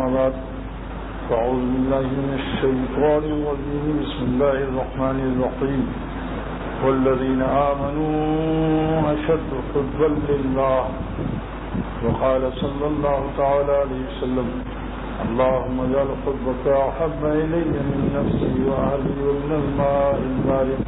بعد فأعوذ بالله من الشيطان الرجيم بسم الله الرحمن الرحيم والذين آمنوا أشد حبا لله وقال صلى الله تعالى عليه وسلم اللهم اجعل حبك أحب إلي من نفسي وأهلي ومن الماء البارد.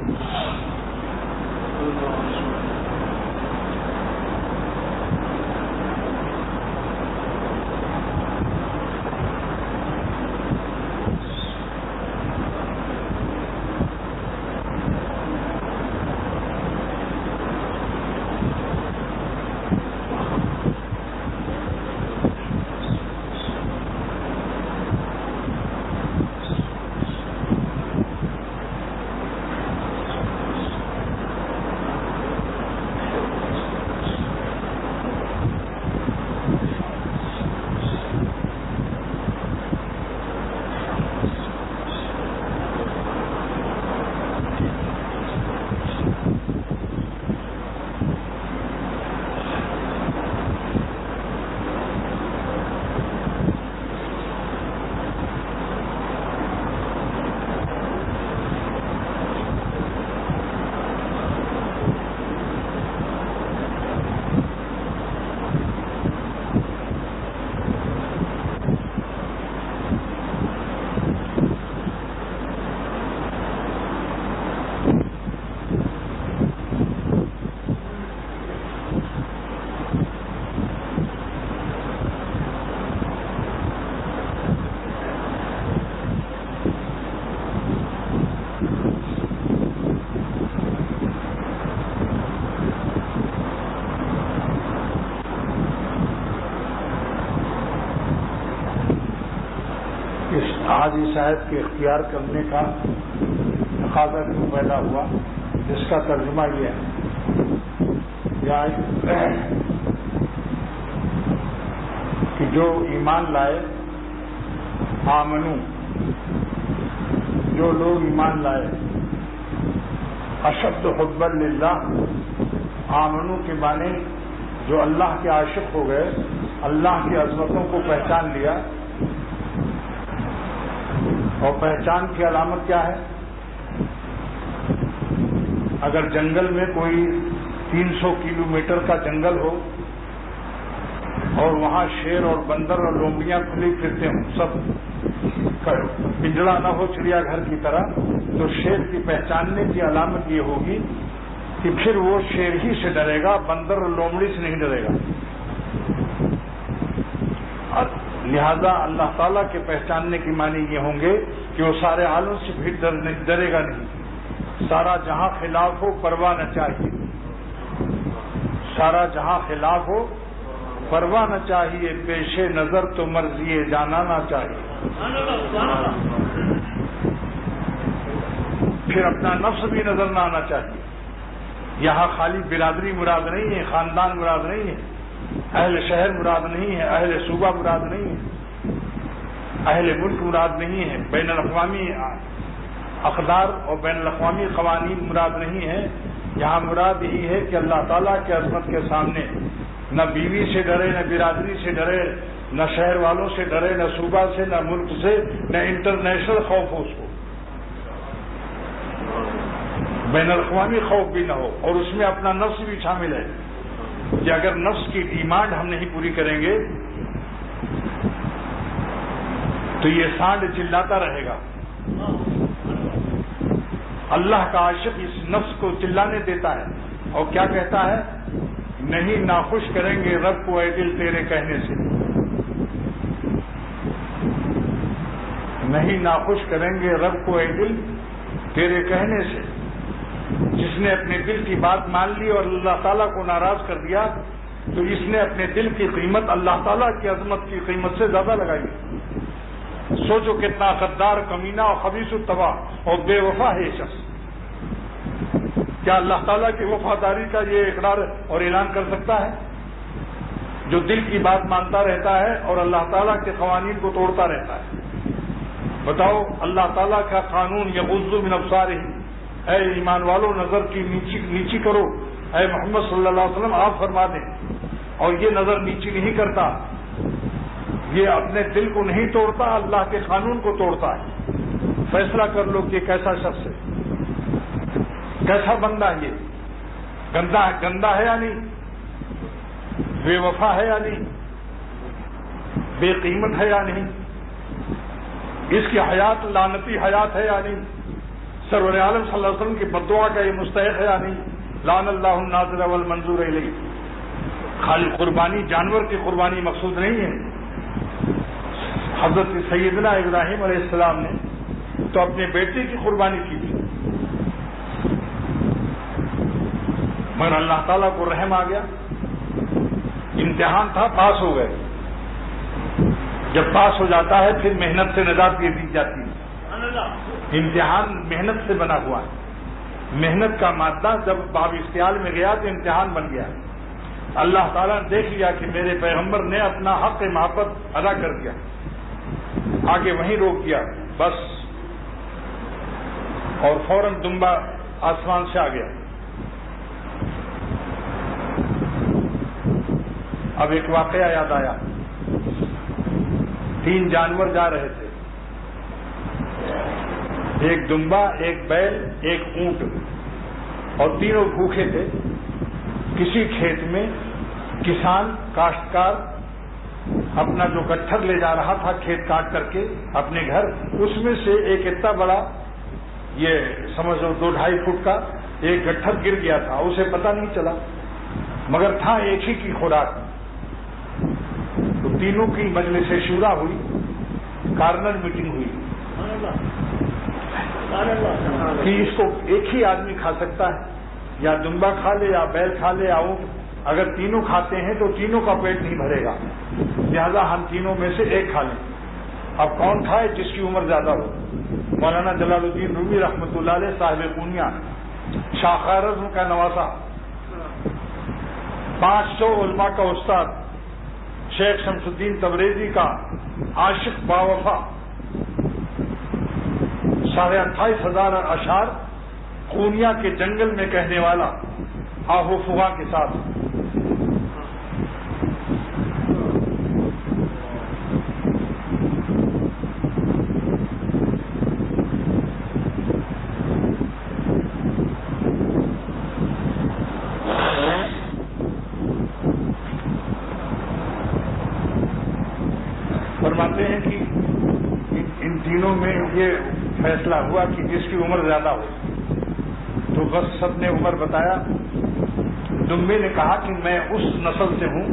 حاجی صاحب کے اختیار کرنے کا تقاضا کیوں پیدا ہوا، جس کا ترجمہ یہ ہے کہ جو ایمان لائے آمنو، جو لوگ ایمان لائے اشد حبا للہ، آمنو کے معنی جو اللہ کے عاشق ہو گئے، اللہ کی عظمتوں کو پہچان لیا. اور پہچان کی علامت کیا ہے؟ اگر جنگل میں کوئی 300 کلومیٹر کا جنگل ہو اور وہاں شیر اور بندر اور لومڑیاں کھلی پھرتے ہوں، سب پنجرا نہ ہو چڑیا گھر کی طرح، تو شیر کی پہچاننے کی علامت یہ ہوگی کہ پھر وہ شیر ہی سے ڈرے گا، بندر اور لومڑی سے نہیں ڈرے گا. لہذا اللہ تعالیٰ کے پہچاننے کی معنی یہ ہوں گے کہ وہ سارے عالم سے بھی ڈرے گا نہیں. سارا جہاں خلاف ہو پرواہ نہ چاہیے، سارا جہاں خلاف ہو پرواہ نہ چاہیے، پیش نظر تو مرضی جانا نہ چاہیے. پھر اپنا نفس بھی نظر نہ آنا چاہیے. یہاں خالی برادری مراد نہیں ہے، خاندان مراد نہیں ہے، اہل شہر مراد نہیں ہے، اہل صوبہ مراد نہیں ہے، اہل ملک مراد نہیں ہے، بین الاقوامی اقدار اور بین الاقوامی قوانین مراد نہیں ہے. یہاں مراد یہی ہے کہ اللہ تعالیٰ کی عظمت کے سامنے نہ بیوی سے ڈرے، نہ برادری سے ڈرے، نہ شہر والوں سے ڈرے، نہ صوبہ سے، نہ ملک سے، نہ انٹرنیشنل خوف ہو، اس کو بین الاقوامی خوف بھی نہ ہو. اور اس میں اپنا نفس بھی شامل ہے کہ اگر نفس کی ڈیمانڈ ہم نہیں پوری کریں گے تو یہ سانڈ چلاتا رہے گا. اللہ کا عاشق اس نفس کو چلانے دیتا ہے اور کیا کہتا ہے؟ نہیں ناخوش کریں گے رب کو اے دل تیرے کہنے سے، نہیں ناخوش کریں گے رب کو اے دل تیرے کہنے سے. جس نے اپنے دل کی بات مان لی اور اللہ تعالیٰ کو ناراض کر دیا تو اس نے اپنے دل کی قیمت اللہ تعالیٰ کی عظمت کی قیمت سے زیادہ لگائی. سوچو کتنا غدار، کمینہ اور خبیث الطبع اور بے وفا ہے شخص. کیا اللہ تعالیٰ کی وفاداری کا یہ اقرار اور اعلان کر سکتا ہے؟ جو دل کی بات مانتا رہتا ہے اور اللہ تعالیٰ کے قوانین کو توڑتا رہتا ہے. بتاؤ اللہ تعالیٰ کا قانون یغض من ابصارہ، اے ایمان والو نظر کی نیچی کرو. اے محمد صلی اللہ علیہ وسلم آپ فرما دیں. اور یہ نظر نیچی نہیں کرتا، یہ اپنے دل کو نہیں توڑتا، اللہ کے قانون کو توڑتا ہے۔ فیصلہ کر لو کہ کیسا شخص ہے، کیسا بندہ ہے، یہ گندا ہے یا نہیں، بے وفا ہے یا نہیں، بے قیمت ہے یا نہیں، اس کی حیات لعنتی حیات ہے یا نہیں، سرور عالم صلی اللہ علیہ وسلم کی بددعا کا یہ مستحق ہے یا نہیں۔ لعن اللہ الناظر والمنظور الیہ۔ خالی قربانی جانور کی قربانی مقصود نہیں ہے۔ حضرت سیدنا ابراہیم علیہ السلام نے تو اپنے بیٹے کی قربانی کی تھی، مگر اللہ تعالیٰ کو رحم آ گیا، امتحان تھا، پاس ہو گئے۔ جب پاس ہو جاتا ہے پھر محنت سے نجات دی جاتی ہے۔ امتحان محنت سے بنا ہوا ہے، محنت کا مادہ جب باب اختیال میں گیا تو امتحان بن گیا۔ اللہ تعالیٰ نے دیکھ لیا کہ میرے پیغمبر نے اپنا حق محبت ادا کر دیا، آگے وہیں روک دیا بس، اور فوراً دمبا آسمان سے آ گیا۔ اب ایک واقعہ یاد آیا، 3 جانور جا رہے تھے، ایک دمبا، ایک بیل، ایک اونٹ، اور تینوں بھوکے تھے۔ کسی کھیت میں کسان کاشتکار اپنا جو گٹھر لے جا رہا تھا کھیت کاٹ کر کے اپنے گھر، اس میں سے ایک اتنا بڑا، یہ سمجھو 2-2.5 فٹ کا ایک گٹھر گر گیا تھا، اسے پتہ نہیں چلا، مگر تھا ایک ہی کی خوراک۔ تو تینوں کی مجلس شورا ہوئی، کارنر میٹنگ ہوئی کہ اس کو ایک ہی آدمی کھا سکتا ہے، یا دمبا کھا لے یا بیل کھا لے یا اونٹ، اگر تینوں کھاتے ہیں تو تینوں کا پیٹ نہیں بھرے گا، لہذا ہم تینوں میں سے ایک کھا لیں۔ اب کون کھائے؟ جس کی عمر زیادہ ہو۔ مولانا جلال الدین رومی رحمۃ اللہ علیہ صاحب پونیا، شاخارزم کا نواسا، 500 علماء کا استاد، شیخ شمس الدین تبریزی کا عاشق باوفا، 28,500 اشعار قونیا کے جنگل میں کہنے والا، آہو فغا کے ساتھ۔ فرماتے ہیں کہ ان تینوں میں یہ فیصلہ ہوا کہ جس کی عمر زیادہ ہو، تو بس سب نے عمر بتایا۔ دمبے نے کہا کہ میں اس نسل سے ہوں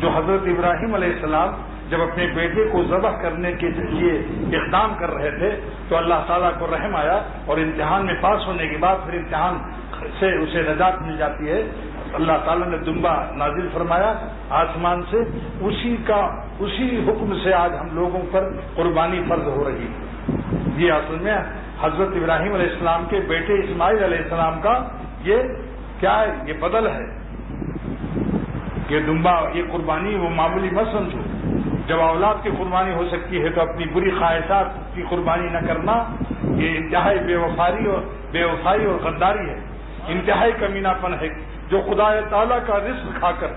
جو حضرت ابراہیم علیہ السلام جب اپنے بیٹے کو ذبح کرنے کے لیے اقدام کر رہے تھے تو اللہ تعالیٰ کو رحم آیا، اور امتحان میں پاس ہونے کے بعد پھر امتحان سے اسے نجات مل جاتی ہے۔ اللہ تعالیٰ نے دمبا نازل فرمایا آسمان سے، اسی حکم سے آج ہم لوگوں پر قربانی فرض ہو رہی ہے۔ یہ اصل میں حضرت ابراہیم علیہ السلام کے بیٹے اسماعیل علیہ السلام کا یہ کیا ہے؟ یہ بدل ہے۔ یہ دمبا، یہ قربانی وہ معمولی مت سمجھو۔ جب اولاد کی قربانی ہو سکتی ہے تو اپنی بری خواہشات کی قربانی نہ کرنا، یہ انتہائی بے وفائی اور غداری ہے، انتہائی کمینہ پن ہے۔ جو خدا تعالیٰ کا رزق کھا کر،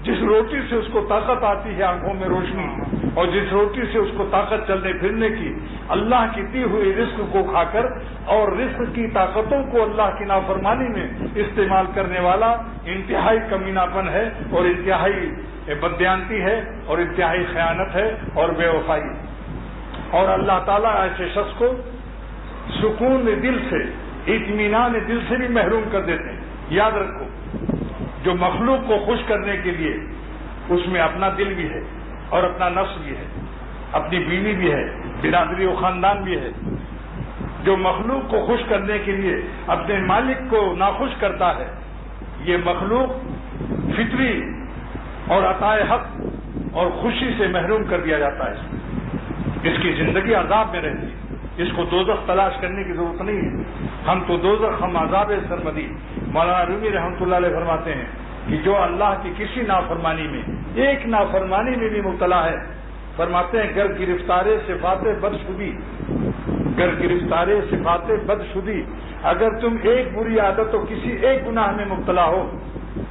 جس روٹی سے اس کو طاقت آتی ہے آنکھوں میں روشنی، اور جس روٹی سے اس کو طاقت چلنے پھرنے کی، اللہ کی دی ہوئی رزق کو کھا کر اور رزق کی طاقتوں کو اللہ کی نافرمانی میں استعمال کرنے والا انتہائی کمینہ پن ہے، اور انتہائی بددیانتی ہے، اور انتہائی خیانت ہے، اور بے وفائی۔ اور اللہ تعالیٰ ایسے شخص کو سکون دل سے، اطمینان دل سے بھی محروم کر دیتے ہیں۔ یاد رکھو، جو مخلوق کو خوش کرنے کے لیے اس میں اپنا دل بھی ہے اور اپنا نفس بھی ہے، اپنی بیوی بھی ہے، برادری و خاندان بھی ہے، جو مخلوق کو خوش کرنے کے لیے اپنے مالک کو ناخوش کرتا ہے، یہ مخلوق فطری اور عطائے حق اور خوشی سے محروم کر دیا جاتا ہے۔ اس کی زندگی عذاب میں رہتی ہے، اس کو دوزخ تلاش کرنے کی ضرورت نہیں ہے۔ ہم تو دوزخ، ہم عذاب سرمدی۔ مولانا رومی رحمۃ اللہ علیہ فرماتے ہیں کہ جو اللہ کی کسی نافرمانی میں، ایک نافرمانی میں بھی مبتلا ہے، فرماتے ہیں گر گرفتار صفات بدشدی، گر گرفتار صفات بدشدی، اگر تم ایک بری عادت اور کسی ایک گناہ میں مبتلا ہو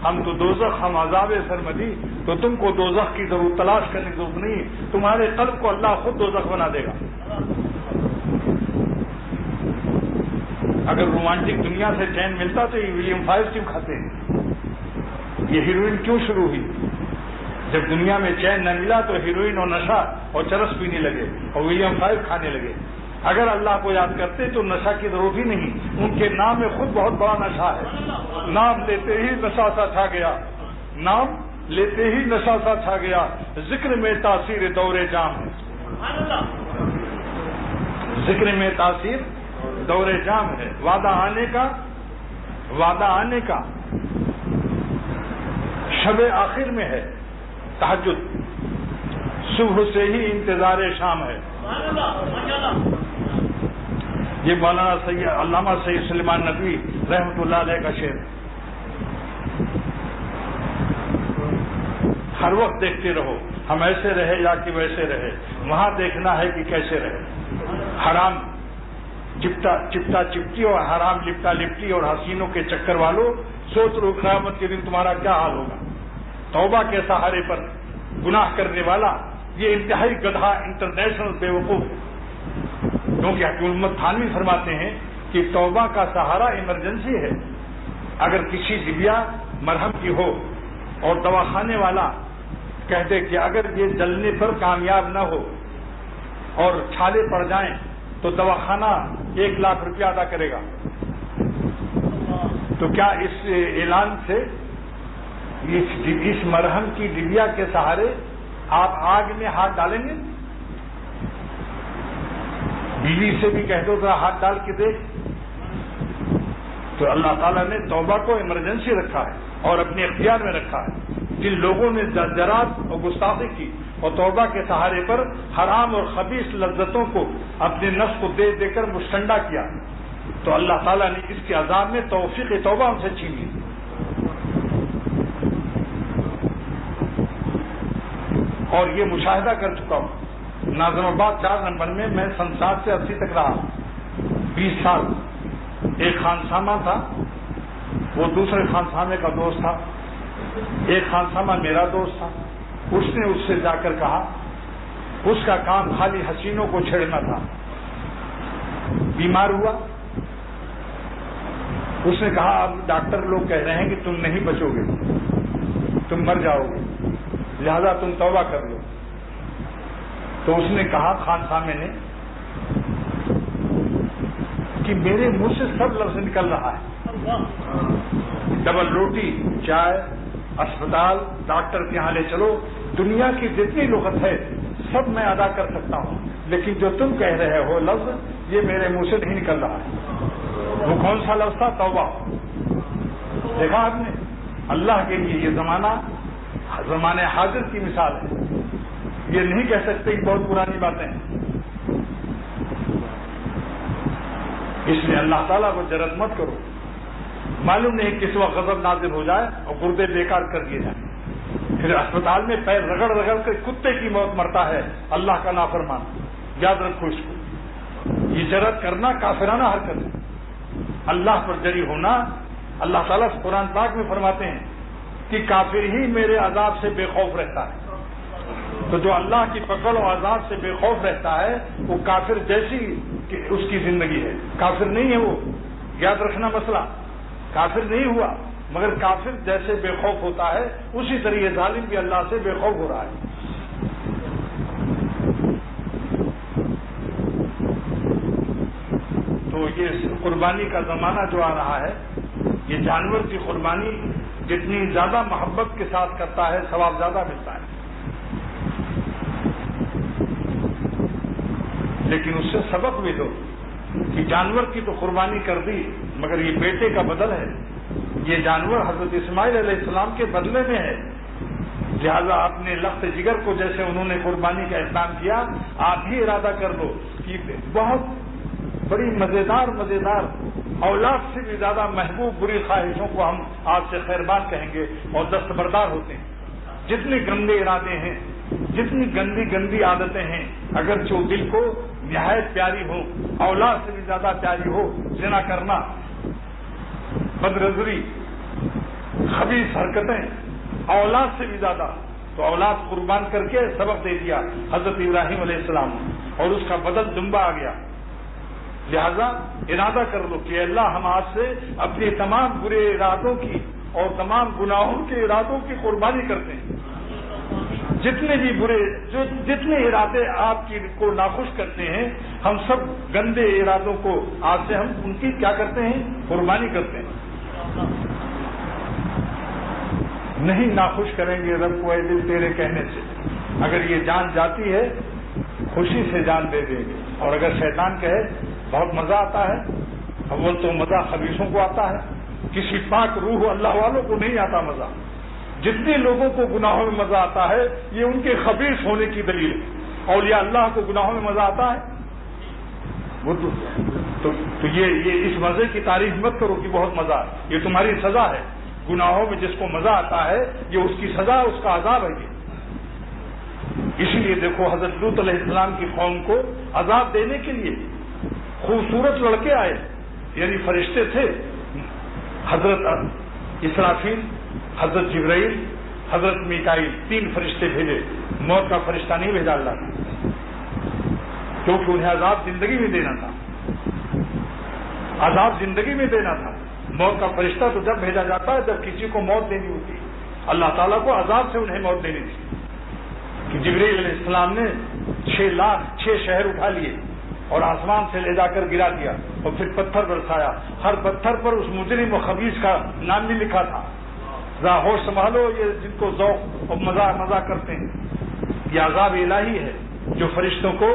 ہم تو دوزخ، ہم عذاب سرمدی، تو تم کو دوزخ کی ضرورت تلاش کرنے کی ضرورت نہیں، تمہارے قلب کو اللہ خود دوزخ بنا دے گا۔ اگر رومانٹک دنیا سے چین ملتا تو یہ ولیم 5 کیوں کھاتے ہیں؟ یہ ہیروئن کیوں شروع ہوئی؟ جب دنیا میں چین نہ ملا تو ہیروئن اور نشہ اور چرس پینے لگے اور ولیم 5 کھانے لگے۔ اگر اللہ کو یاد کرتے تو نشہ کی ضرورت ہی نہیں، ان کے نام میں خود بہت بڑا نشہ ہے۔ نام لیتے ہی نشہ سا چھا گیا، نام لیتے ہی نشہ سا چھا گیا، ذکر میں تاثیر دور جام ہے، ذکر میں تاثیر دور جام ہے۔ وعدہ آنے کا شب آخر میں ہے، تہجد صبح سے ہی انتظار شام ہے۔ یہ مولانا سید علامہ سید سلیمان ندوی رحمۃ اللہ علیہ کا شعر۔ ہر وقت دیکھتے رہو ہم ایسے رہے یا کہ ویسے رہے، وہاں دیکھنا ہے کہ کیسے رہے۔ حرام چپٹا چپٹی اور حرام لپٹا لپٹی اور حسینوں کے چکر والوں، سوچ لو قیامت کے دن تمہارا کیا حال ہوگا۔ توبہ کے سہارے پر گناہ کرنے والا یہ انتہائی گدھا، انٹرنیشنل بیوقوف، کیونکہ حکومت تھانوی فرماتے ہیں کہ توبہ کا سہارا ایمرجنسی ہے۔ اگر کسی دبیا مرہم کی ہو اور دواخانے والا کہہ دے کہ اگر یہ جلنے پر کامیاب نہ ہو اور چھالے پڑ جائیں تو دواخانہ 1 لاکھ روپیہ ادا کرے گا، تو کیا اس اعلان سے اس مرہم کی ڈبیا کے سہارے آپ آگ میں ہاتھ ڈالیں گے؟ بیوی سے بھی کہہ دو ذرا ہاتھ ڈال کے دیکھ۔ تو اللہ تعالیٰ نے توبہ کو ایمرجنسی رکھا ہے اور اپنے اختیار میں رکھا ہے۔ جن لوگوں نے جرات اور گستاخی کی اور توبہ کے سہارے پر حرام اور خبیث لذتوں کو اپنے نفس کو دے دے کر مشتنڈا کیا، تو اللہ تعالیٰ نے اس کے عذاب میں توفیق توبہ ان سے چھین لی۔ اور یہ مشاہدہ کر چکا ہوں۔ ناظم آباد 4 نمبر میں میں سن 7 سے 80 تک رہا، 20 سال۔ ایک خانسامہ تھا، وہ دوسرے خانسامے کا دوست تھا، ایک خانسامہ میرا دوست تھا۔ اس نے اس سے جا کر کہا، اس کا کام خالی حسینوں کو چھیڑنا تھا۔ بیمار ہوا، اس نے کہا اب ڈاکٹر لوگ کہہ رہے ہیں کہ تم نہیں بچو گے، تم مر جاؤ گے، لہذا تم توبہ کر لو۔ تو اس نے کہا خانسامے نے کہ میرے منہ سے سب لفظ نکل رہا ہے، ڈبل روٹی، چائے، اسپتال، ڈاکٹر کے یہاں لے چلو، دنیا کی جتنی لغت ہے سب میں ادا کر سکتا ہوں، لیکن جو تم کہہ رہے ہو لفظ یہ میرے منہ سے نہیں نکل رہا ہے۔ وہ کون سا لفظ تھا؟ توبہ۔ دیکھا آپ نے، اللہ کے لیے یہ زمانے حاضر کی مثال ہے۔ یہ نہیں کہہ سکتے کہ بہت پرانی باتیں ہیں۔ اس لیے اللہ تعالیٰ کو جرت مت کرو، معلوم نہیں کس وقت غضب نازل ہو جائے اور گردے بیکار کر دیے جائیں، پھر اسپتال میں پیر رگڑ رگڑ کر کتے کی موت مرتا ہے اللہ کا نافرمان۔ یاد رکھو اس کو، یہ جرت کرنا کافرانہ حرکت ہے۔ اللہ پر جری ہونا، اللہ تعالیٰ قرآن پاک میں فرماتے ہیں کہ کافر ہی میرے عذاب سے بے خوف رہتا ہے۔ تو جو اللہ کی پکڑ و عذاب سے بے خوف رہتا ہے وہ کافر جیسی کہ اس کی زندگی ہے، کافر نہیں ہے وہ۔ یاد رکھنا مسئلہ، کافر نہیں ہوا مگر کافر جیسے بے خوف ہوتا ہے اسی طرح یہ ظالم بھی اللہ سے بے خوف ہو رہا ہے۔ تو یہ قربانی کا زمانہ جو آ رہا ہے، یہ جانور کی قربانی جتنی زیادہ محبت کے ساتھ کرتا ہے ثواب زیادہ ملتا ہے، لیکن اس سے سبق بھی دو کہ جانور کی تو قربانی کر دی مگر یہ بیٹے کا بدل ہے، یہ جانور حضرت اسماعیل علیہ السلام کے بدلے میں ہے، لہذا اپنے لخت جگر کو جیسے انہوں نے قربانی کا احترام کیا، آپ بھی ارادہ کر لو کہ بہت بڑی مزیدار اولاد سے بھی زیادہ محبوب بری خواہشوں کو ہم آج سے خیرباد کہیں گے اور دستبردار ہوتے ہیں۔ جتنے گندے ارادے ہیں، جتنی گندی عادتیں ہیں، اگرچہ وہ دل کو نہایت پیاری ہو، اولاد سے بھی زیادہ پیاری ہو، زنا کرنا، بدنظری، خبیث حرکتیں، اولاد سے بھی زیادہ، تو اولاد قربان کر کے سبق دے دیا حضرت ابراہیم علیہ السلام، اور اس کا بدل دمبا آ گیا۔ لہذا ارادہ کر لو کہ اللہ ہم آج سے اپنے تمام برے ارادوں کی اور تمام گناہوں کے ارادوں کی قربانی کرتے ہیں۔ جتنے بھی برے، جتنے ارادے آپ کی کو ناخوش کرتے ہیں، ہم سب گندے ارادوں کو آج سے ہم ان کی کیا کرتے ہیں؟ قربانی کرتے ہیں۔ نہیں ناخوش کریں گے رب کو اے دل تیرے کہنے سے، اگر یہ جان جاتی ہے خوشی سے جان دے دیں گے، اور اگر شیطان کہے بہت مزہ آتا ہے، اول تو مزہ خبیثوں کو آتا ہے، کسی پاک روح اللہ والوں کو نہیں آتا مزہ۔ جتنے لوگوں کو گناہوں میں مزہ آتا ہے یہ ان کے خبیث ہونے کی دلیل ہے۔ اولیاء اللہ کو گناہوں میں مزہ آتا ہے، وہ تو یہ اس مزے کی تعریف مت کرو کہ بہت مزہ ہے، یہ تمہاری سزا ہے۔ گناہوں میں جس کو مزہ آتا ہے یہ اس کی سزا، اس کا عذاب ہے یہ۔ اسی لیے دیکھو حضرت لوط علیہ السلام کی قوم کو عذاب دینے کے لیے خوبصورت لڑکے آئے، یعنی فرشتے تھے، حضرت اسرافیل، حضرت جبرائیل، حضرت میکائیل، 3 فرشتے بھیجے، موت کا فرشتہ نہیں بھیجا اللہ نے، کیونکہ انہیں عذاب زندگی میں دینا تھا، عذاب زندگی میں دینا تھا۔ موت کا فرشتہ تو جب بھیجا جاتا ہے جب کسی کو موت دینی ہوتی ہے، اللہ تعالیٰ کو عذاب سے انہیں موت دینی تھی کہ جبرائیل علیہ السلام نے 6 شہر اٹھا لیے اور آسمان سے لے جا کر گرا دیا، اور پھر پتھر برسایا، ہر پتھر پر اس مجرم و خبیث کا نام بھی لکھا تھا۔ ذرا ہوش سنبھالو، یہ جن کو ذوق اور مزہ کرتے ہیں، یہ عذاب الہی ہے جو فرشتوں کو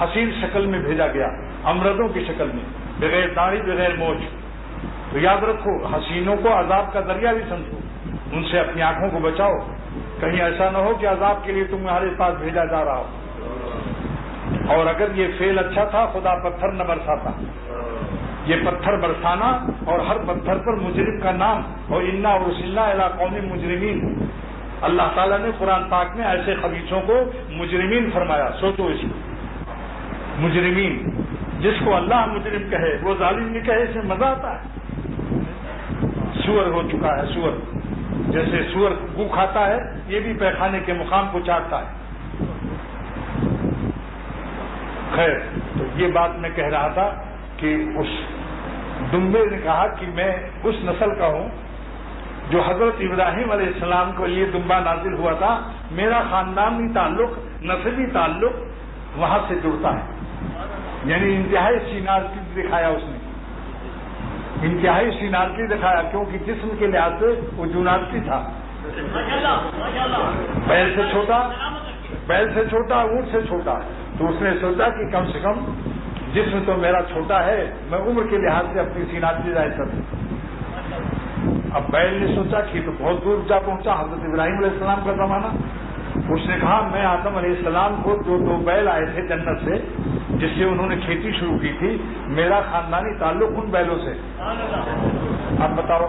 حسین شکل میں بھیجا گیا، امردوں کی شکل میں، بغیر داڑھی بغیر موچھ۔ تو یاد رکھو، حسینوں کو عذاب کا ذریعہ بھی سمجھو، ان سے اپنی آنکھوں کو بچاؤ، کہیں ایسا نہ ہو کہ عذاب کے لیے تمہارے پاس بھیجا جا رہا ہو۔ اور اگر یہ فعل اچھا تھا خدا پتھر نہ برساتا، یہ پتھر برسانا اور ہر پتھر پر مجرم کا نام، اور انا ارسلنا الی قوم مجرمین، اللہ تعالیٰ نے قرآن پاک میں ایسے خبیثوں کو مجرمین فرمایا۔ سوچو اس کو، مجرمین، جس کو اللہ مجرم کہے وہ ظالم بھی کہے، اس میں مزہ آتا ہے۔ سور ہو چکا ہے، سور جیسے سور گو کھاتا ہے، یہ بھی پیخانے کے مقام کو چاٹتا ہے۔ خیر، تو یہ بات میں کہہ رہا تھا کہ اس دمبے نے کہا کہ میں اس نسل کا ہوں جو حضرت ابراہیم علیہ السلام کو یہ دمبا نازل ہوا تھا، میرا خاندانی تعلق، نسبی تعلق وہاں سے جڑتا ہے۔ یعنی انتہائی سینارٹی دکھایا اس نے، انتہائی سینارٹی دکھایا، کیونکہ جسم کے لحاظ سے وہ جوناٹی تھا، بیل سے چھوٹا، اونٹ سے چھوٹا، تو اس نے سوچا کہ کم سے کم جسم تو میرا چھوٹا ہے، میں عمر کے لحاظ سے اپنی سینارٹی ظاہر کروں۔ اب بیل نے سوچا کہ تو بہت دور جا پہنچا، حضرت ابراہیم علیہ السلام کا زمانہ، اس نے کہا میں آدم علیہ السلام کو جو 2 بیل آئے تھے جنت سے، جس سے انہوں نے کھیتی شروع کی تھی، میرا خاندانی تعلق ان بیلوں سے۔ اب بتاؤ،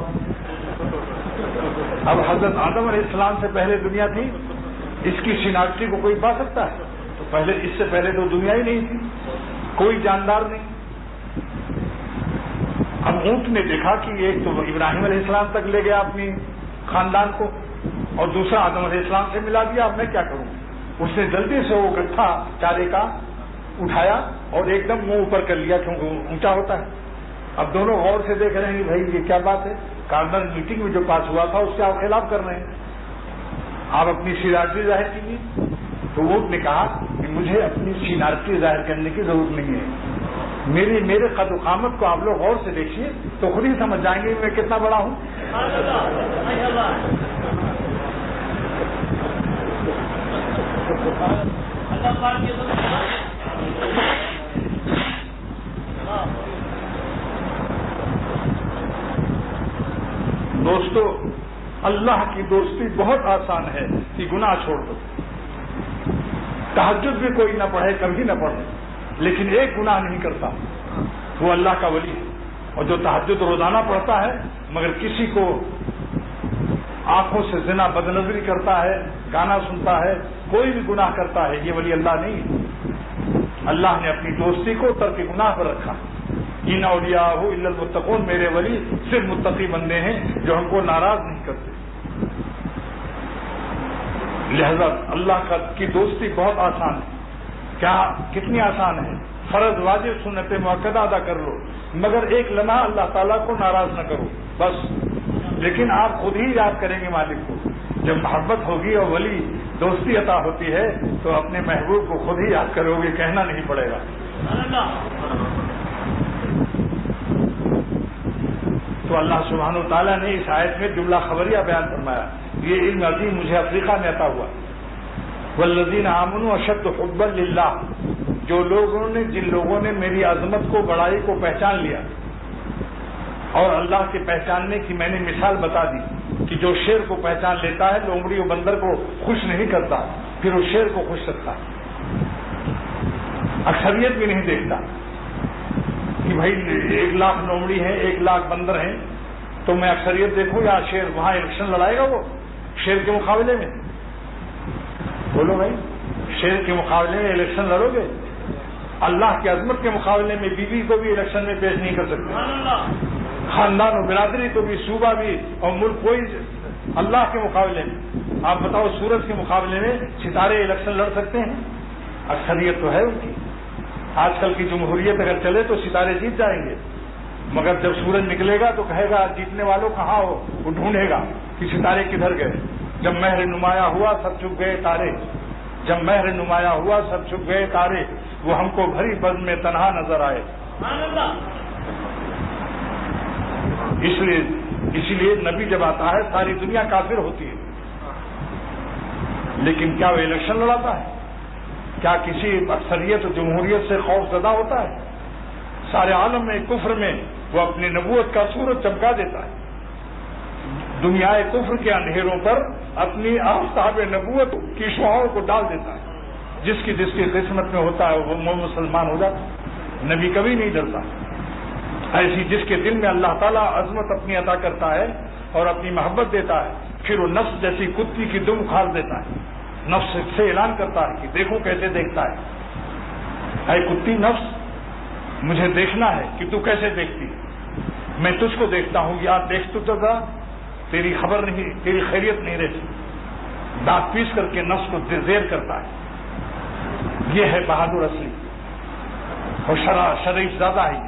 اب حضرت آدم علیہ السلام سے پہلے دنیا تھی، اس کی سینارٹی کو کوئی پا سکتا ہے؟ تو پہلے، اس سے پہلے تو دنیا ہی نہیں تھی، کوئی جاندار نہیں۔ اب اونٹ نے دیکھا کہ ایک تو ابراہیم علیہ السلام تک لے گیا اپنی خاندان کو، اور دوسرا آدم علیہ السلام سے ملا دیا، اب میں کیا کروں؟ اس نے جلدی سے وہ گٹھا چارے کا اٹھایا اور ایک دم منہ اوپر کر لیا، کیونکہ اونچا ہوتا ہے۔ اب دونوں غور سے دیکھ رہے ہیں بھائی یہ کیا بات ہے، کارنر میٹنگ میں جو پاس ہوا تھا اس کے آپ خلاف کر رہے ہیں، آپ اپنی سینارٹی ظاہر کیجیے۔ تو اونٹ نے کہا کہ مجھے اپنی سینارٹی ظاہر کرنے کی ضرورت نہیں ہے، میرے قد و قامت کو آپ لوگ غور سے دیکھیے تو خود ہی سمجھ جائیں گے میں کتنا بڑا ہوں۔ دوستو، اللہ کی دوستی بہت آسان ہے کہ گناہ چھوڑ دو، تہجد بھی کوئی نہ پڑھے، کبھی نہ پڑھے، لیکن ایک گناہ نہیں کرتا، وہ اللہ کا ولی ہے۔ اور جو تہجد روزانہ پڑھتا ہے مگر کسی کو آنکھوں سے زنا بدنظری کرتا ہے، گانا سنتا ہے، کوئی بھی گناہ کرتا ہے، یہ ولی اللہ نہیں ہے۔ اللہ نے اپنی دوستی کو ترک گناہ پر رکھا۔ ان اولیاء الا المتقون، میرے ولی صرف متقی بندے ہیں جو ہم کو ناراض نہیں کرتے۔ لہذا اللہ کی دوستی بہت آسان ہے. کیا کتنی آسان ہے؟ فرض واجب سنت مؤکدہ ادا کر لو، مگر ایک لمحہ اللہ تعالیٰ کو ناراض نہ کرو بس. لیکن آپ خود ہی یاد کریں گے مالک کو. جب محبت ہوگی اور ولی دوستی عطا ہوتی ہے تو اپنے محبوب کو خود ہی یاد کرو گے، کہنا نہیں پڑے گا. تو اللہ سبحانہ و تعالیٰ نے اس آیت میں جملہ خبریہ بیان فرمایا. یہ علم عظیم مجھے افریقہ میں عطا ہوا. والذین آمنوا اشد حبا للہ، جن لوگوں نے میری عظمت کو، بڑائی کو پہچان لیا اور اللہ کے پہچاننے کی میں نے مثال بتا دی کہ جو شیر کو پہچان لیتا ہے لومڑی و بندر کو خوش نہیں کرتا، پھر وہ شیر کو خوش رکھتا، اکثریت بھی نہیں دیکھتا کہ بھائی 1,00,000 لومڑی ہیں 1,00,000 بندر ہیں تو میں اکثریت دیکھوں یا شیر. وہاں الیکشن لڑائے گا وہ شیر کے مقابلے میں؟ بولو بھائی، شیر کے مقابلے میں الیکشن لڑو گے؟ اللہ کی عظمت کے مقابلے میں بیوی کو بھی الیکشن میں پیش نہیں کر سکتے، خاندان و برادری کو بھی، صوبہ بھی اور ملک کوئی. اللہ کے مقابلے میں آپ بتاؤ، سورج کے مقابلے میں ستارے الیکشن لڑ سکتے ہیں؟ اکثریت تو ہے ان کی. آج کل کی جمہوریت اگر چلے تو ستارے جیت جائیں گے، مگر جب سورج نکلے گا تو کہے گا جیتنے والوں کہاں ہو، وہ ڈھونڈے گا کہ ستارے کدھر گئے. جب مہر نمایاں ہوا سب چھپ گئے تارے، جب مہر نمایاں ہوا سب چھپ گئے تارے، وہ ہم کو بھری بزم میں تنہا نظر آئے. اس لیے نبی جب آتا ہے ساری دنیا کافر ہوتی ہے، لیکن کیا وہ الیکشن لڑاتا ہے؟ کیا کسی اکثریت و جمہوریت سے خوف زدہ ہوتا ہے؟ سارے عالم میں کفر میں وہ اپنی نبوت کا سورج چمکا دیتا ہے. دنیا کفر کے اندھیروں پر اپنی آفتاب نبوت کی شعاؤں کو ڈال دیتا ہے. جس کی قسمت میں ہوتا ہے وہ مسلمان ہو جاتا ہے. نبی کبھی نہیں ڈرتا. ایسی جس کے دل میں اللہ تعالیٰ عظمت اپنی عطا کرتا ہے اور اپنی محبت دیتا ہے، پھر وہ نفس جیسی کتی کی دم اکھاڑ دیتا ہے. نفس سے اعلان کرتا ہے کہ دیکھو کیسے دیکھتا ہے. اے کتی نفس، مجھے دیکھنا ہے کہ تو کیسے دیکھتی. میں تجھ کو دیکھتا ہوں، یار دیکھ تو تھا، تیری خبر نہیں، تیری خیریت نہیں رہتی. دانت پیس کر کے نفس کو زیر کرتا ہے. یہ ہے بہادر اصلی اور شریف زیادہ ہے.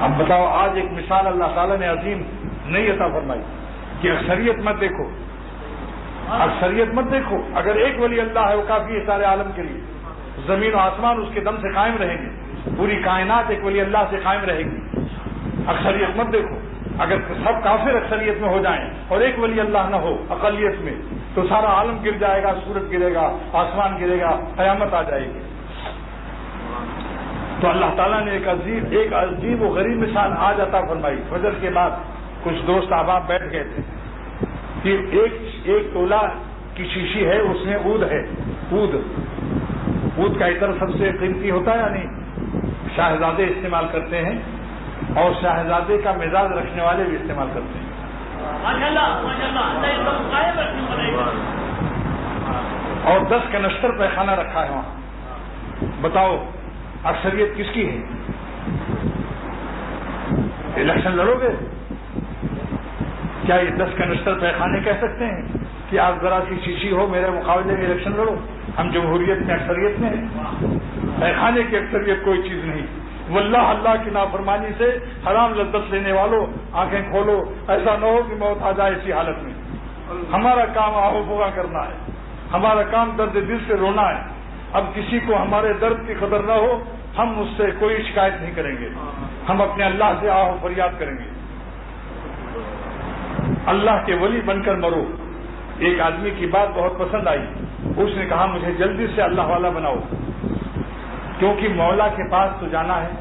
اب بتاؤ، آج ایک مثال اللہ تعالیٰ نے عظیم نہیں عطا فرمائی کہ اکثریت مت دیکھو، اکثریت مت دیکھو. اگر ایک ولی اللہ ہے وہ کافی ہے سارے عالم کے لیے. زمین و آسمان اس کے دم سے قائم رہیں گے، پوری کائنات ایک ولی اللہ سے قائم رہے گی. اکثریت مت دیکھو. اگر سب کافر اکثریت میں ہو جائیں اور ایک ولی اللہ نہ ہو اقلیت میں تو سارا عالم گر جائے گا، سورج گرے گا، آسمان گرے گا، قیامت آ جائے گی. تو اللہ تعالیٰ نے ایک عجیب و غریب مثال آج عطا فرمائی. فجر کے بعد کچھ دوست احباب بیٹھ گئے تھے کہ ایک تولہ کی شیشی ہے، اس میں عود ہے. عود کا عطر سب سے قیمتی ہوتا ہے، یعنی شاہزادے استعمال کرتے ہیں اور شاہزادے کا مزاج رکھنے والے بھی استعمال کرتے ہیں. اور 10 کنشتر پیخانہ رکھا ہے وہاں. بتاؤ اکثریت کس کی ہے؟ الیکشن لڑو گے؟ کیا یہ 10 کنشتر پیخانے کہہ سکتے ہیں کہ آپ ذرا سی شیشی ہو میرے مقابلے میں الیکشن لڑو؟ ہم جمہوریت میں اکثریت میں ہیں. پیخانے کی اکثریت کوئی چیز نہیں. واللہ اللہ کی نافرمانی سے حرام لذت لینے والوں آنکھیں کھولو، ایسا نہ ہو کہ موت آ جائے اسی حالت میں. ہمارا کام آہو بھوگا کرنا ہے، ہمارا کام درد دل سے رونا ہے. اب کسی کو ہمارے درد کی قدر نہ ہو، ہم اس سے کوئی شکایت نہیں کریں گے. ہم اپنے اللہ سے آہو فریاد کریں گے. اللہ کے ولی بن کر مرو. ایک آدمی کی بات بہت پسند آئی. اس نے کہا مجھے جلدی سے اللہ والا بناؤ، کیونکہ مولا کے پاس تو جانا ہے.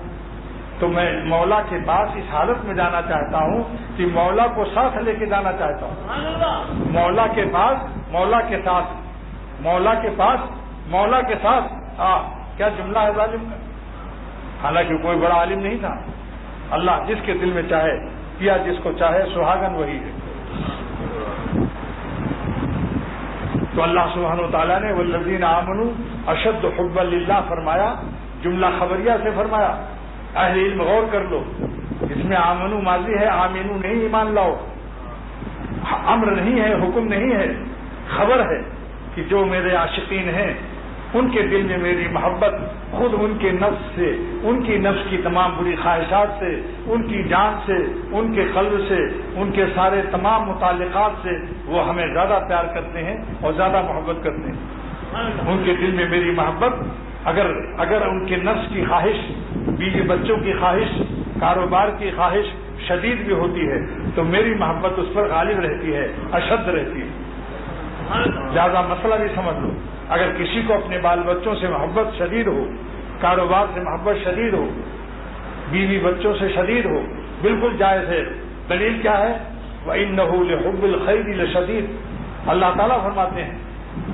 تو میں مولا کے پاس اس حالت میں جانا چاہتا ہوں کہ مولا کو ساتھ لے کے جانا چاہتا ہوں. مولا کے پاس، مولا کے ساتھ، مولا کے پاس، مولا کے ساتھ. کیا جملہ ہے ظالم کا. حالانکہ کوئی بڑا عالم نہیں تھا. اللہ جس کے دل میں چاہے کیا، جس کو چاہے سہاگن وہی ہے. تو اللہ سبحانہ و تعالیٰ نے والذین آمنوا اشد حبا للہ فرمایا، جملہ خبریہ سے فرمایا. اہل علم غور کر لو، اس میں آمنو ماضی ہے، آمینو نہیں ایمان لاؤ. امر نہیں ہے، حکم نہیں ہے، خبر ہے کہ جو میرے عاشقین ہیں ان کے دل میں میری محبت خود ان کے نفس سے، ان کی نفس کی تمام بری خواہشات سے، ان کی جان سے، ان کے قلب سے، ان کے سارے تمام متعلقات سے وہ ہمیں زیادہ پیار کرتے ہیں اور زیادہ محبت کرتے ہیں۔ ان کے دل میں میری محبت اگر ان کے نفس کی خواہش، بیوی بچوں کی خواہش، کاروبار کی خواہش شدید بھی ہوتی ہے تو میری محبت اس پر غالب رہتی ہے، اشد رہتی ہے۔ زیادہ مسئلہ بھی سمجھ لو، اگر کسی کو اپنے بال بچوں سے محبت شدید ہو، کاروبار سے محبت شدید ہو، بیوی بچوں سے شدید ہو، بالکل جائز ہے۔ دلیل کیا ہے؟ وَإِنَّهُ لِحُبِّ الْخَيْرِ لَشَدِيدٌ، اللہ تعالیٰ فرماتے ہیں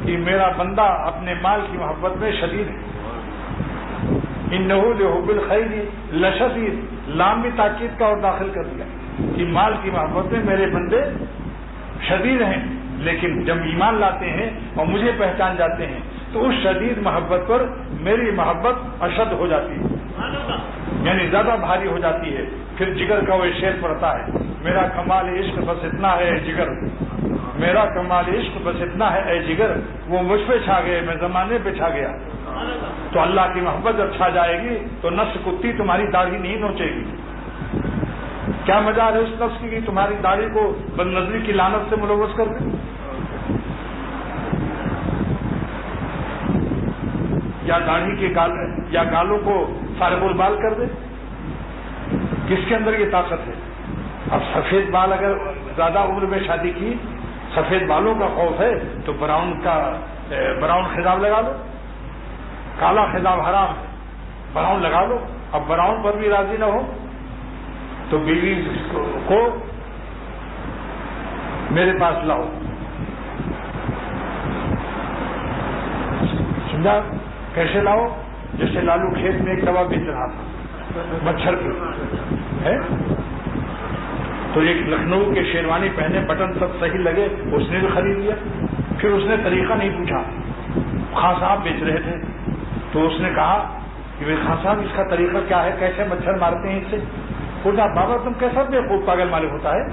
کہ میرا بندہ اپنے مال کی محبت میں شدید ہے۔ إِنَّهُ لِحُبِّ الْخَيْرِ لَشَدِيدٌ، لام بھی تاکید کا اور داخل کر دیا کہ مال کی محبت میں میرے بندے شدید ہیں، لیکن جب ایمان لاتے ہیں اور مجھے پہچان جاتے ہیں تو اس شدید محبت پر میری محبت اشد ہو جاتی ہے، یعنی زیادہ بھاری ہو جاتی ہے۔ پھر جگر کا وہ شعر پڑتا ہے، میرا کمال عشق بس اتنا ہے اے جگر، میرا کمال عشق بس اتنا ہے اے جگر، وہ مجھ پہ چھا گئے میں زمانے پہ چھا گیا۔ تو اللہ کی محبت جب چھا جائے گی تو نفس کتی تمہاری داڑھی نہیں نوچے گی۔ کیا مجال ہے اس نفس کی کہ تمہاری داڑھی کو بد نظری کی لعنت سے ملوث کر دے، یا داڑھی کے یا گالوں کو فارغ البال کر دے؟ کس کے اندر یہ طاقت ہے؟ اب سفید بال اگر زیادہ عمر میں شادی کی، سفید بالوں کا خوف ہے تو براؤن خضاب لگا لو، کالا خضاب حرام ہے، براؤن لگا لو۔ اب براؤن پر بھی راضی نہ ہو تو بیوی کو میرے پاس لاؤ، سمجھا؟ کیسے لاؤ؟ جیسے لالو کھیت میں ایک دوا بیچ رہا تھا مچھر کی ہے، تو ایک لکھنؤ کے شیروانی پہنے، بٹن سب صحیح لگے، اس نے بھی خرید لیا۔ پھر اس نے طریقہ نہیں پوچھا، خان صاحب بیچ رہے تھے تو اس نے کہا کہ خان صاحب اس کا طریقہ کیا ہے، کیسے مچھر مارتے ہیں اس سے؟ بولا بابا تم کیسا بے خوب پاگل مالک ہوتا ہے،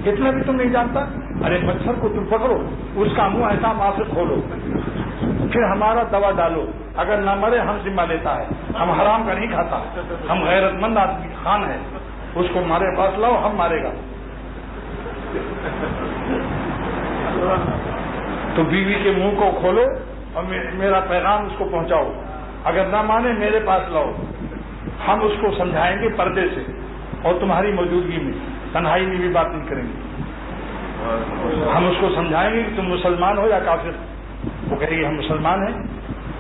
اتنا بھی تم نہیں جانتا؟ ارے مچھر کو تم پکڑو، اس کا منہ ایسا ماں سے کھولو، پھر ہمارا دوا ڈالو، اگر نہ مرے ہم ذمہ لیتا ہے، ہم حرام کا نہیں کھاتا، ہم غیرت مند آدمی خان ہے، اس کو ہمارے پاس لاؤ، ہم مارے گا۔ تو بیوی کے منہ کو کھولو اور میرا پیغام اس کو پہنچاؤ، اگر نہ مانے میرے پاس لاؤ، ہم اس کو سمجھائیں گے پردے سے اور تمہاری موجودگی میں، تنہائی میں بھی بات نہیں کریں گے۔ ہم اس کو سمجھائیں گے کہ تم مسلمان ہو یا کافر۔ وہ کہے گی ہم مسلمان ہیں۔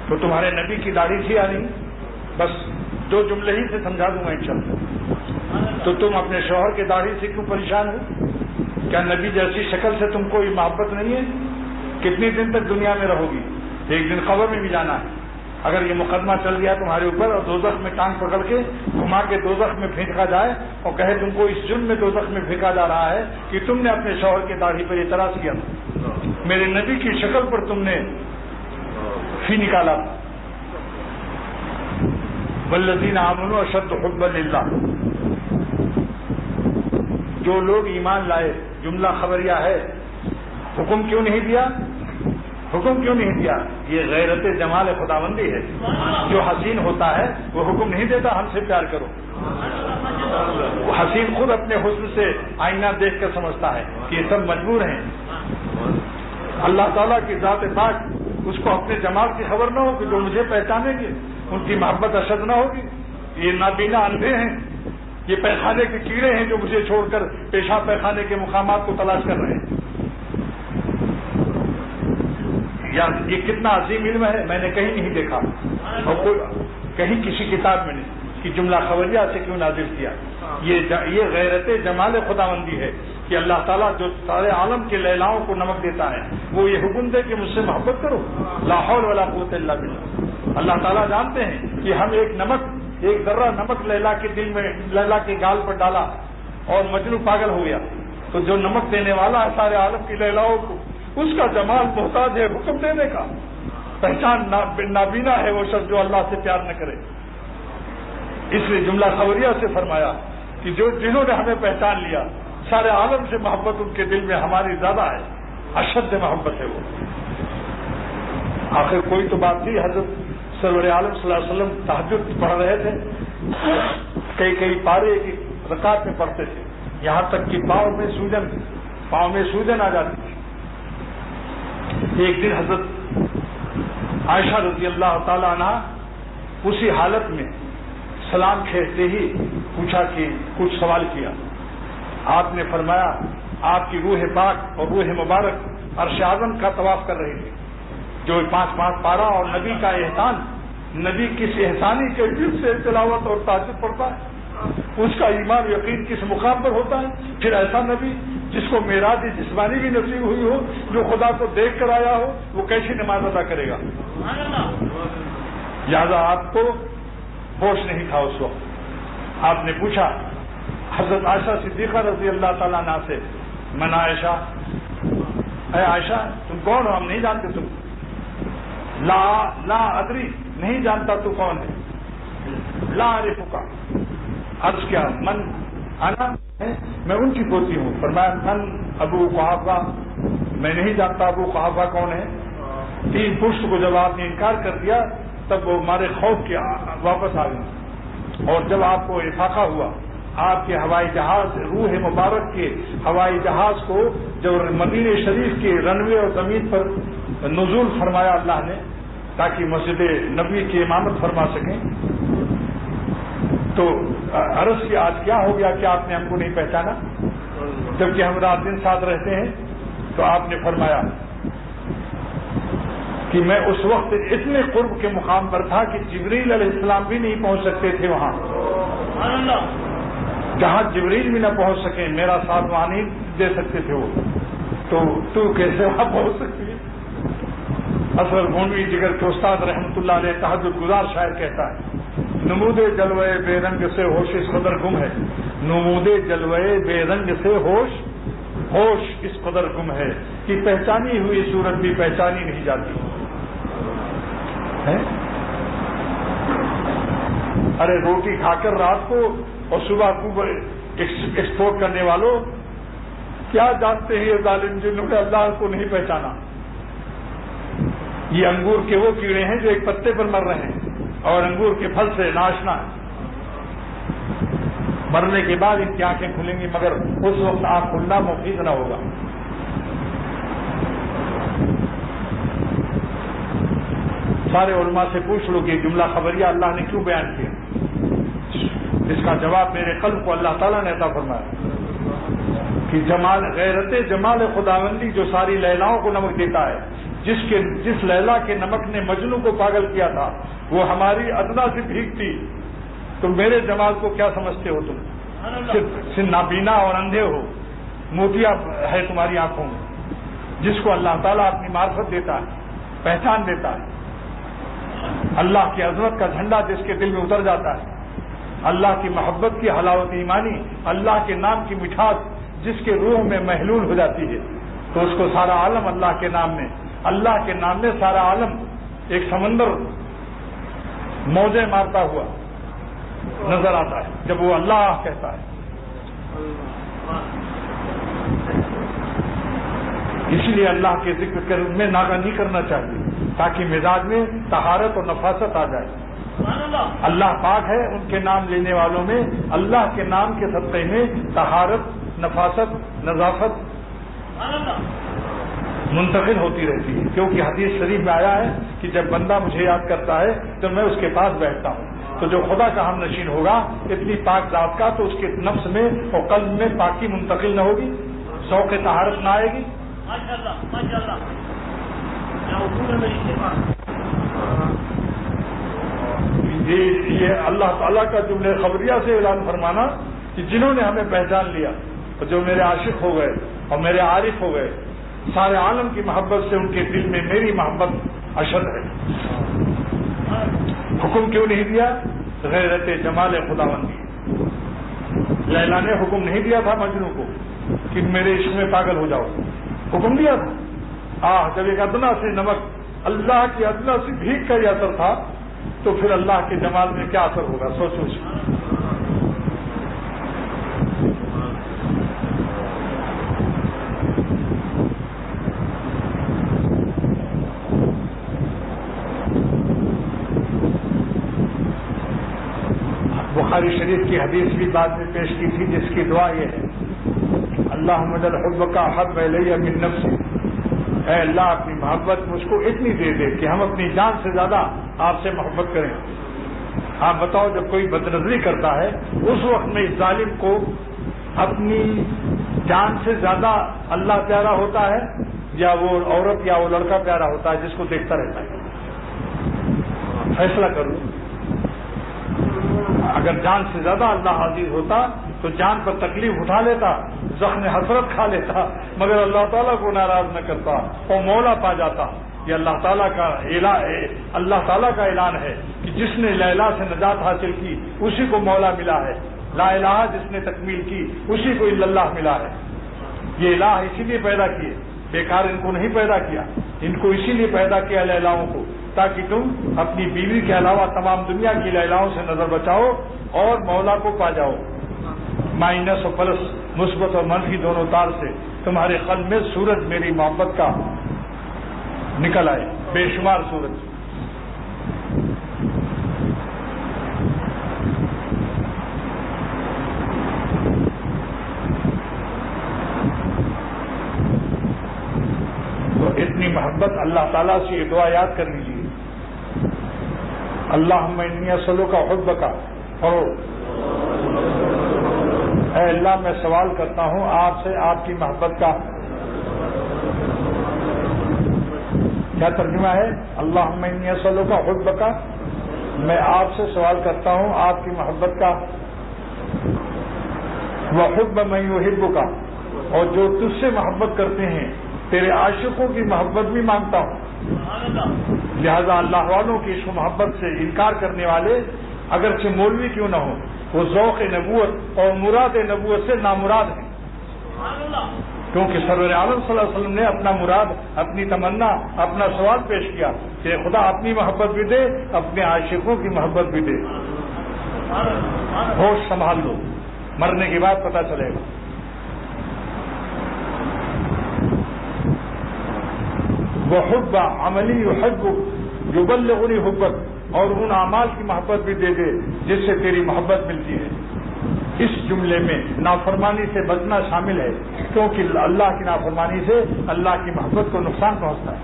تو تمہارے نبی کی داڑھی تھی یا نہیں؟ بس 2 جملے ہی سے سمجھا دوں گا انشاءاللہ۔ تو تم اپنے شوہر کی داڑھی سے کیوں پریشان ہو؟ کیا نبی جیسی شکل سے تم کو محبت نہیں ہے؟ کتنی دن تک دنیا میں رہو گی؟ ایک دن قبر میں بھی جانا ہے۔ اگر یہ مقدمہ چل گیا تمہارے اوپر اور دوزخ میں ٹانگ پکڑ کے گھما کے دوزخ میں پھینکا جائے اور کہے تم کو اس جرم میں دوزخ میں پھینکا جا رہا ہے کہ تم نے اپنے شوہر کی داڑھی پر اعتراض کیا تھا، میرے نبی کی شکل پر تم نے فی نکالا، والذین آمنوا اشد حبا للہ، جو لوگ ایمان لائے، جملہ خبریہ ہے، حکم کیوں نہیں دیا؟ حکم کیوں نہیں دیا؟ یہ غیرت جمال خداوندی ہے۔ جو حسین ہوتا ہے وہ حکم نہیں دیتا ہم سے پیار کرو، وہ حسین خود اپنے حسن سے آئینہ دیکھ کر سمجھتا ہے کہ یہ سب مجبور ہیں۔ اللہ تعالیٰ کی ذات پاک اس کو اپنے جمال کی خبر نہ ہو کہ جو مجھے پہچانیں گے ان کی محبت اشد نہ ہوگی۔ یہ نابینا اندھے ہیں، یہ پیخانے کے کیڑے ہیں جو مجھے چھوڑ کر پیشاب پیخانے کے مقامات کو تلاش کر رہے ہیں۔ یہ کتنا عظیم علم ہے، میں نے کہیں نہیں دیکھا اور کوئی کہیں کسی کتاب میں نہیں کہ جملہ خبریہ سے کیوں نازل کیا۔ یہ غیرت جمال خداوندی ہے کہ اللہ تعالیٰ جو سارے عالم کے لیلاؤں کو نمک دیتا ہے وہ یہ حکم دے کہ مجھ سے محبت کرو، لا حول ولا قوت الا باللہ۔ اللہ تعالیٰ جانتے ہیں کہ ہم ایک ذرہ نمک لیلا کے دل میں، لیلا کے گال پر ڈالا اور مجنو پاگل ہو گیا، تو جو نمک دینے والا ہے سارے عالم کی لیلاؤں کو، اس کا جمال محتاج ہے حکم دینے کا۔ پہچان نابینا ہے وہ شخص جو اللہ سے پیار نہ کرے۔ اس لیے جملہ خبریہ سے فرمایا کہ جنہوں نے ہمیں پہچان لیا، سارے عالم سے محبت ان کے دل میں ہماری زیادہ ہے، اشد محبت ہے وہ. آخر کوئی تو بات تھی، حضرت سرور عالم صلی اللہ علیہ وسلم تہجد پڑھ رہے تھے، کئی پارے کی رکعت میں پڑھتے تھے، یہاں تک کہ پاؤں میں سوجن آ جاتی تھی. ایک دن حضرت عائشہ رضی اللہ تعالی عنہ اسی حالت میں سلام پھیرتے ہی پوچھا کہ کچھ سوال کیا. آپ نے فرمایا آپ کی روح پاک اور روح مبارک عرش اعظم کا طواف کر رہی تھی. جو 5 پارا اور نبی کا احسان، نبی کس احسانی کے دل سے تلاوت اور تہجد پڑھتا ہے، اس کا ایمان یقین کس مقام پر ہوتا ہے. پھر ایسا نبی جس کو معراج جسمانی بھی نصیب ہوئی ہو، جو خدا کو دیکھ کر آیا ہو، وہ کیسی نماز ادا کرے گا؟ لہٰذا آپ کو ہوش نہیں تھا اس وقت. آپ نے پوچھا حضرت عائشہ صدیقہ رضی اللہ تعالیٰ عنہا سے، من عائشہ، اے عائشہ تم کون ہو؟ ہم نہیں جانتے. تم لا ادری، نہیں جانتا تو کون ہے. لا عارفک، عرض کیا من انا، میں ان کی پوتی ہوں. فرمایا من ابو قحافہ، میں نہیں جانتا ابو قحافہ کون ہے. 3 پشت کو جب آپ نے انکار کر دیا تب وہ ہمارے خوف کے واپس آ گئے. اور جب آپ کو افاقہ ہوا، آپ کے ہوائی جہاز، روح مبارک کے ہوائی جہاز کو جب مدینہ شریف کے رنوے اور زمین پر نزول فرمایا اللہ نے تاکہ مسجد نبوی کی امامت فرما سکیں، تو عرض کی آج کیا ہو گیا کہ آپ نے ہم کو نہیں پہچانا جبکہ ہم رات دن ساتھ رہتے ہیں. تو آپ نے فرمایا کہ میں اس وقت اتنے قرب کے مقام پر تھا کہ جبریل علیہ السلام بھی نہیں پہنچ سکتے تھے وہاں. جہاں جبریل بھی نہ پہنچ سکے، میرا ساتھ وہاں نہیں دے سکتے تھے وہ، تو کیسے وہاں پہنچ سکتی ہے؟ اصل گونڈوی جگر کے استاد رحمت اللہ علیہ تہجد گزار شاعر کہتا ہے، نمود جلوے بے رنگ سے ہوش اس قدر گم ہے، نمود جلوے بے رنگ سے ہوش اس قدر گم ہے کہ پہچانی ہوئی صورت بھی پہچانی نہیں جاتی. ارے روٹی کھا کر رات کو اور صبح کو ایکسپورٹ کرنے والوں، کیا جانتے ہیں یہ ظالم جنہوں نے اللہ کو نہیں پہچانا. یہ انگور کے وہ کیڑے ہیں جو ایک پتے پر مر رہے ہیں اور انگور کے پھل سے ناشنا ہے. مرنے کے بعد ان کی آنکھیں کھلیں گی مگر اس وقت آنکھ کھلنا مفید نہ ہوگا. سارے علماء سے پوچھ لو کہ جملہ خبریہ اللہ نے کیوں بیان کیا؟ اس کا جواب میرے قلب کو اللہ تعالیٰ نے عطا فرمایا کہ جمال غیرت جمال خداوندی جو ساری لیلاؤں کو نمک دیتا ہے، جس لیلا کے نمک نے مجنو کو پاگل کیا تھا، وہ ہماری ادنا سے بھیگ تھی. تم میرے جمال کو کیا سمجھتے ہو؟ تم صرف نابینا اور اندھے ہو، موتیا ہے تمہاری آنکھوں میں. جس کو اللہ تعالیٰ اپنی معرفت دیتا ہے، پہچان دیتا ہے، اللہ کی عظمت کا جھنڈا جس کے دل میں اتر جاتا ہے، اللہ کی محبت کی حلاوت ایمانی، اللہ کے نام کی مٹھاس جس کے روح میں محلول ہو جاتی ہے، تو اس کو سارا عالم اللہ کے نام میں سارا عالم ایک سمندر موجیں مارتا ہوا نظر آتا ہے جب وہ اللہ کہتا ہے. اسی لیے اللہ کے ذکر میں ناغہ نہیں کرنا چاہیے تاکہ مزاج میں طہارت اور نفاست آ جائے. اللہ پاک ہے، ان کے نام لینے والوں میں اللہ کے نام کے صدقے میں طہارت، نفاست، نظافت منتقل ہوتی رہتی ہے. کیونکہ حدیث شریف میں آیا ہے کہ جب بندہ مجھے یاد کرتا ہے تو میں اس کے پاس بیٹھتا ہوں. تو جو خدا کا ہم نشین ہوگا اتنی پاک ذات کا، تو اس کے نفس میں اور قلب میں پاکی منتقل نہ ہوگی، ذوق طہارت نہ آئے گی. یہ اللہ تعالیٰ کا جملہ خبریہ سے اعلان فرمانا کہ جنہوں نے ہمیں پہچان لیا اور جو میرے عاشق ہو گئے اور میرے عارف ہو گئے، سارے عالم کی محبت سے ان کے دل میں میری محبت اشد ہے. حکم کیوں نہیں دیا؟ غیرت جمال خداوندی. لیلا نے حکم نہیں دیا تھا مجنو کو کہ میرے عشق میں پاگل ہو جاؤ، حکم دیا تھا. جب ایک ادنا سے نمک اللہ کی ادنا سے بھیگ کا یہ اثر تھا تو پھر اللہ کے جمال میں کیا اثر ہوگا؟ سوچو. بخاری شریف کی حدیث بھی بعد میں پیش کی تھی، جس کی دعا یہ ہے اللہم اجعل حبک احب الی من نفسی، اے اللہ اپنی محبت مجھ کو اتنی دے دے کہ ہم اپنی جان سے زیادہ آپ سے محبت کریں۔ آپ بتاؤ، جب کوئی بدنظری کرتا ہے اس وقت میں اس ظالم کو اپنی جان سے زیادہ اللہ پیارا ہوتا ہے یا وہ عورت یا وہ لڑکا پیارا ہوتا ہے جس کو دیکھتا رہتا ہے؟ فیصلہ کرو۔ اگر جان سے زیادہ اللہ عزیز ہوتا تو جان پر تکلیف اٹھا لیتا، زخم حسرت کھا لیتا، مگر اللہ تعالیٰ کو ناراض نہ کرتا اور مولا پا جاتا۔ یہ اللہ تعالیٰ کا اعلان ہے کہ جس نے لیلا سے نجات حاصل کی اسی کو مولا ملا ہے، لا الہ جس نے تکمیل کی اسی کو الا اللہ ملا ہے۔ یہ الہ اسی لیے پیدا کیے، بیکار ان کو نہیں پیدا کیا، ان کو اسی لیے پیدا کیا لیلاؤں کو، تاکہ تم اپنی بیوی کے علاوہ تمام دنیا کی لیلاؤں سے نظر بچاؤ اور مولا کو پا جاؤ۔ مائنس اور پلس، مثبت اور منفی دونوں تار سے تمہارے قلب میں سورج میری محبت کا نکل آئے، بے شمار سورج۔ تو اتنی محبت اللہ تعالیٰ سے یہ دعا یاد کر لیجیے، اللہم انی اسألک حبک، اور اے اللہ میں سوال کرتا ہوں آپ سے آپ کی محبت کا۔ کیا ترجمہ ہے؟ اللہم انی اسألک حبک، میں آپ سے سوال کرتا ہوں آپ کی محبت کا، وحب من یحبک، اور جو تجھ سے محبت کرتے ہیں تیرے عاشقوں کی محبت بھی مانگتا ہوں۔ لہذا اللہ والوں کی عشق و محبت سے انکار کرنے والے اگرچہ مولوی کیوں نہ ہو، وہ ذوق نبوت اور مراد نبوت سے نامراد ہیں، کیونکہ سرور عالم صلی اللہ علیہ وسلم نے اپنا مراد، اپنی تمنا، اپنا سوال پیش کیا کہ خدا اپنی محبت بھی دے، اپنے عاشقوں کی محبت بھی دے۔ ہوش سنبھال لو، مرنے کے بعد پتہ چلے گا۔ وحب عملی یحب یبلغنی حبک، اور ان اعمال کی محبت بھی دے دے جس سے تیری محبت ملتی ہے۔ اس جملے میں نافرمانی سے بچنا شامل ہے، کیونکہ اللہ کی نافرمانی سے اللہ کی محبت کو نقصان پہنچتا ہے،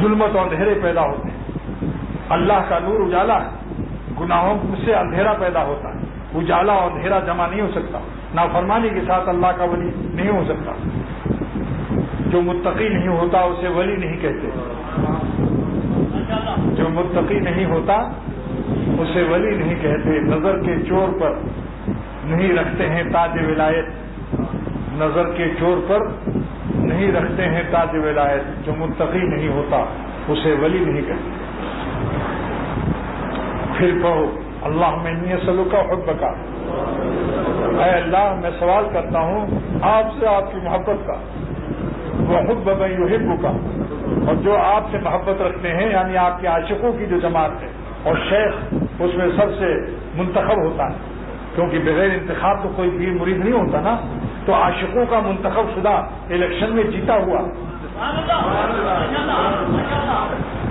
ظلمت اور اندھیرے پیدا ہوتے ہیں۔ اللہ کا نور اجالا ہے، گناہوں سے اندھیرا پیدا ہوتا ہے، اجالا اور اندھیرا جمع نہیں ہو سکتا۔ نافرمانی کے ساتھ اللہ کا ولی نہیں ہو سکتا۔ جو متقی نہیں ہوتا اسے ولی نہیں کہتے، جو متقی نہیں ہوتا اسے ولی نہیں کہتے۔ نظر کے چور پر نہیں رکھتے ہیں تاج ولایت، نظر کے چور پر نہیں رکھتے ہیں تاج ولایت۔ جو متقی نہیں ہوتا اسے ولی نہیں کہتے۔ پھر کہو اللہم انی اسألک حبک، اے اللہ میں سوال کرتا ہوں آپ سے آپ کی محبت کا، وحب من یحبک، اور جو آپ سے محبت رکھتے ہیں یعنی آپ کے عاشقوں کی جو جماعت ہے، اور شیخ اس میں سب سے منتخب ہوتا ہے، کیونکہ بغیر انتخاب تو کوئی پیر مرید نہیں ہوتا نا، تو عاشقوں کا منتخب شدہ الیکشن میں جیتا ہوا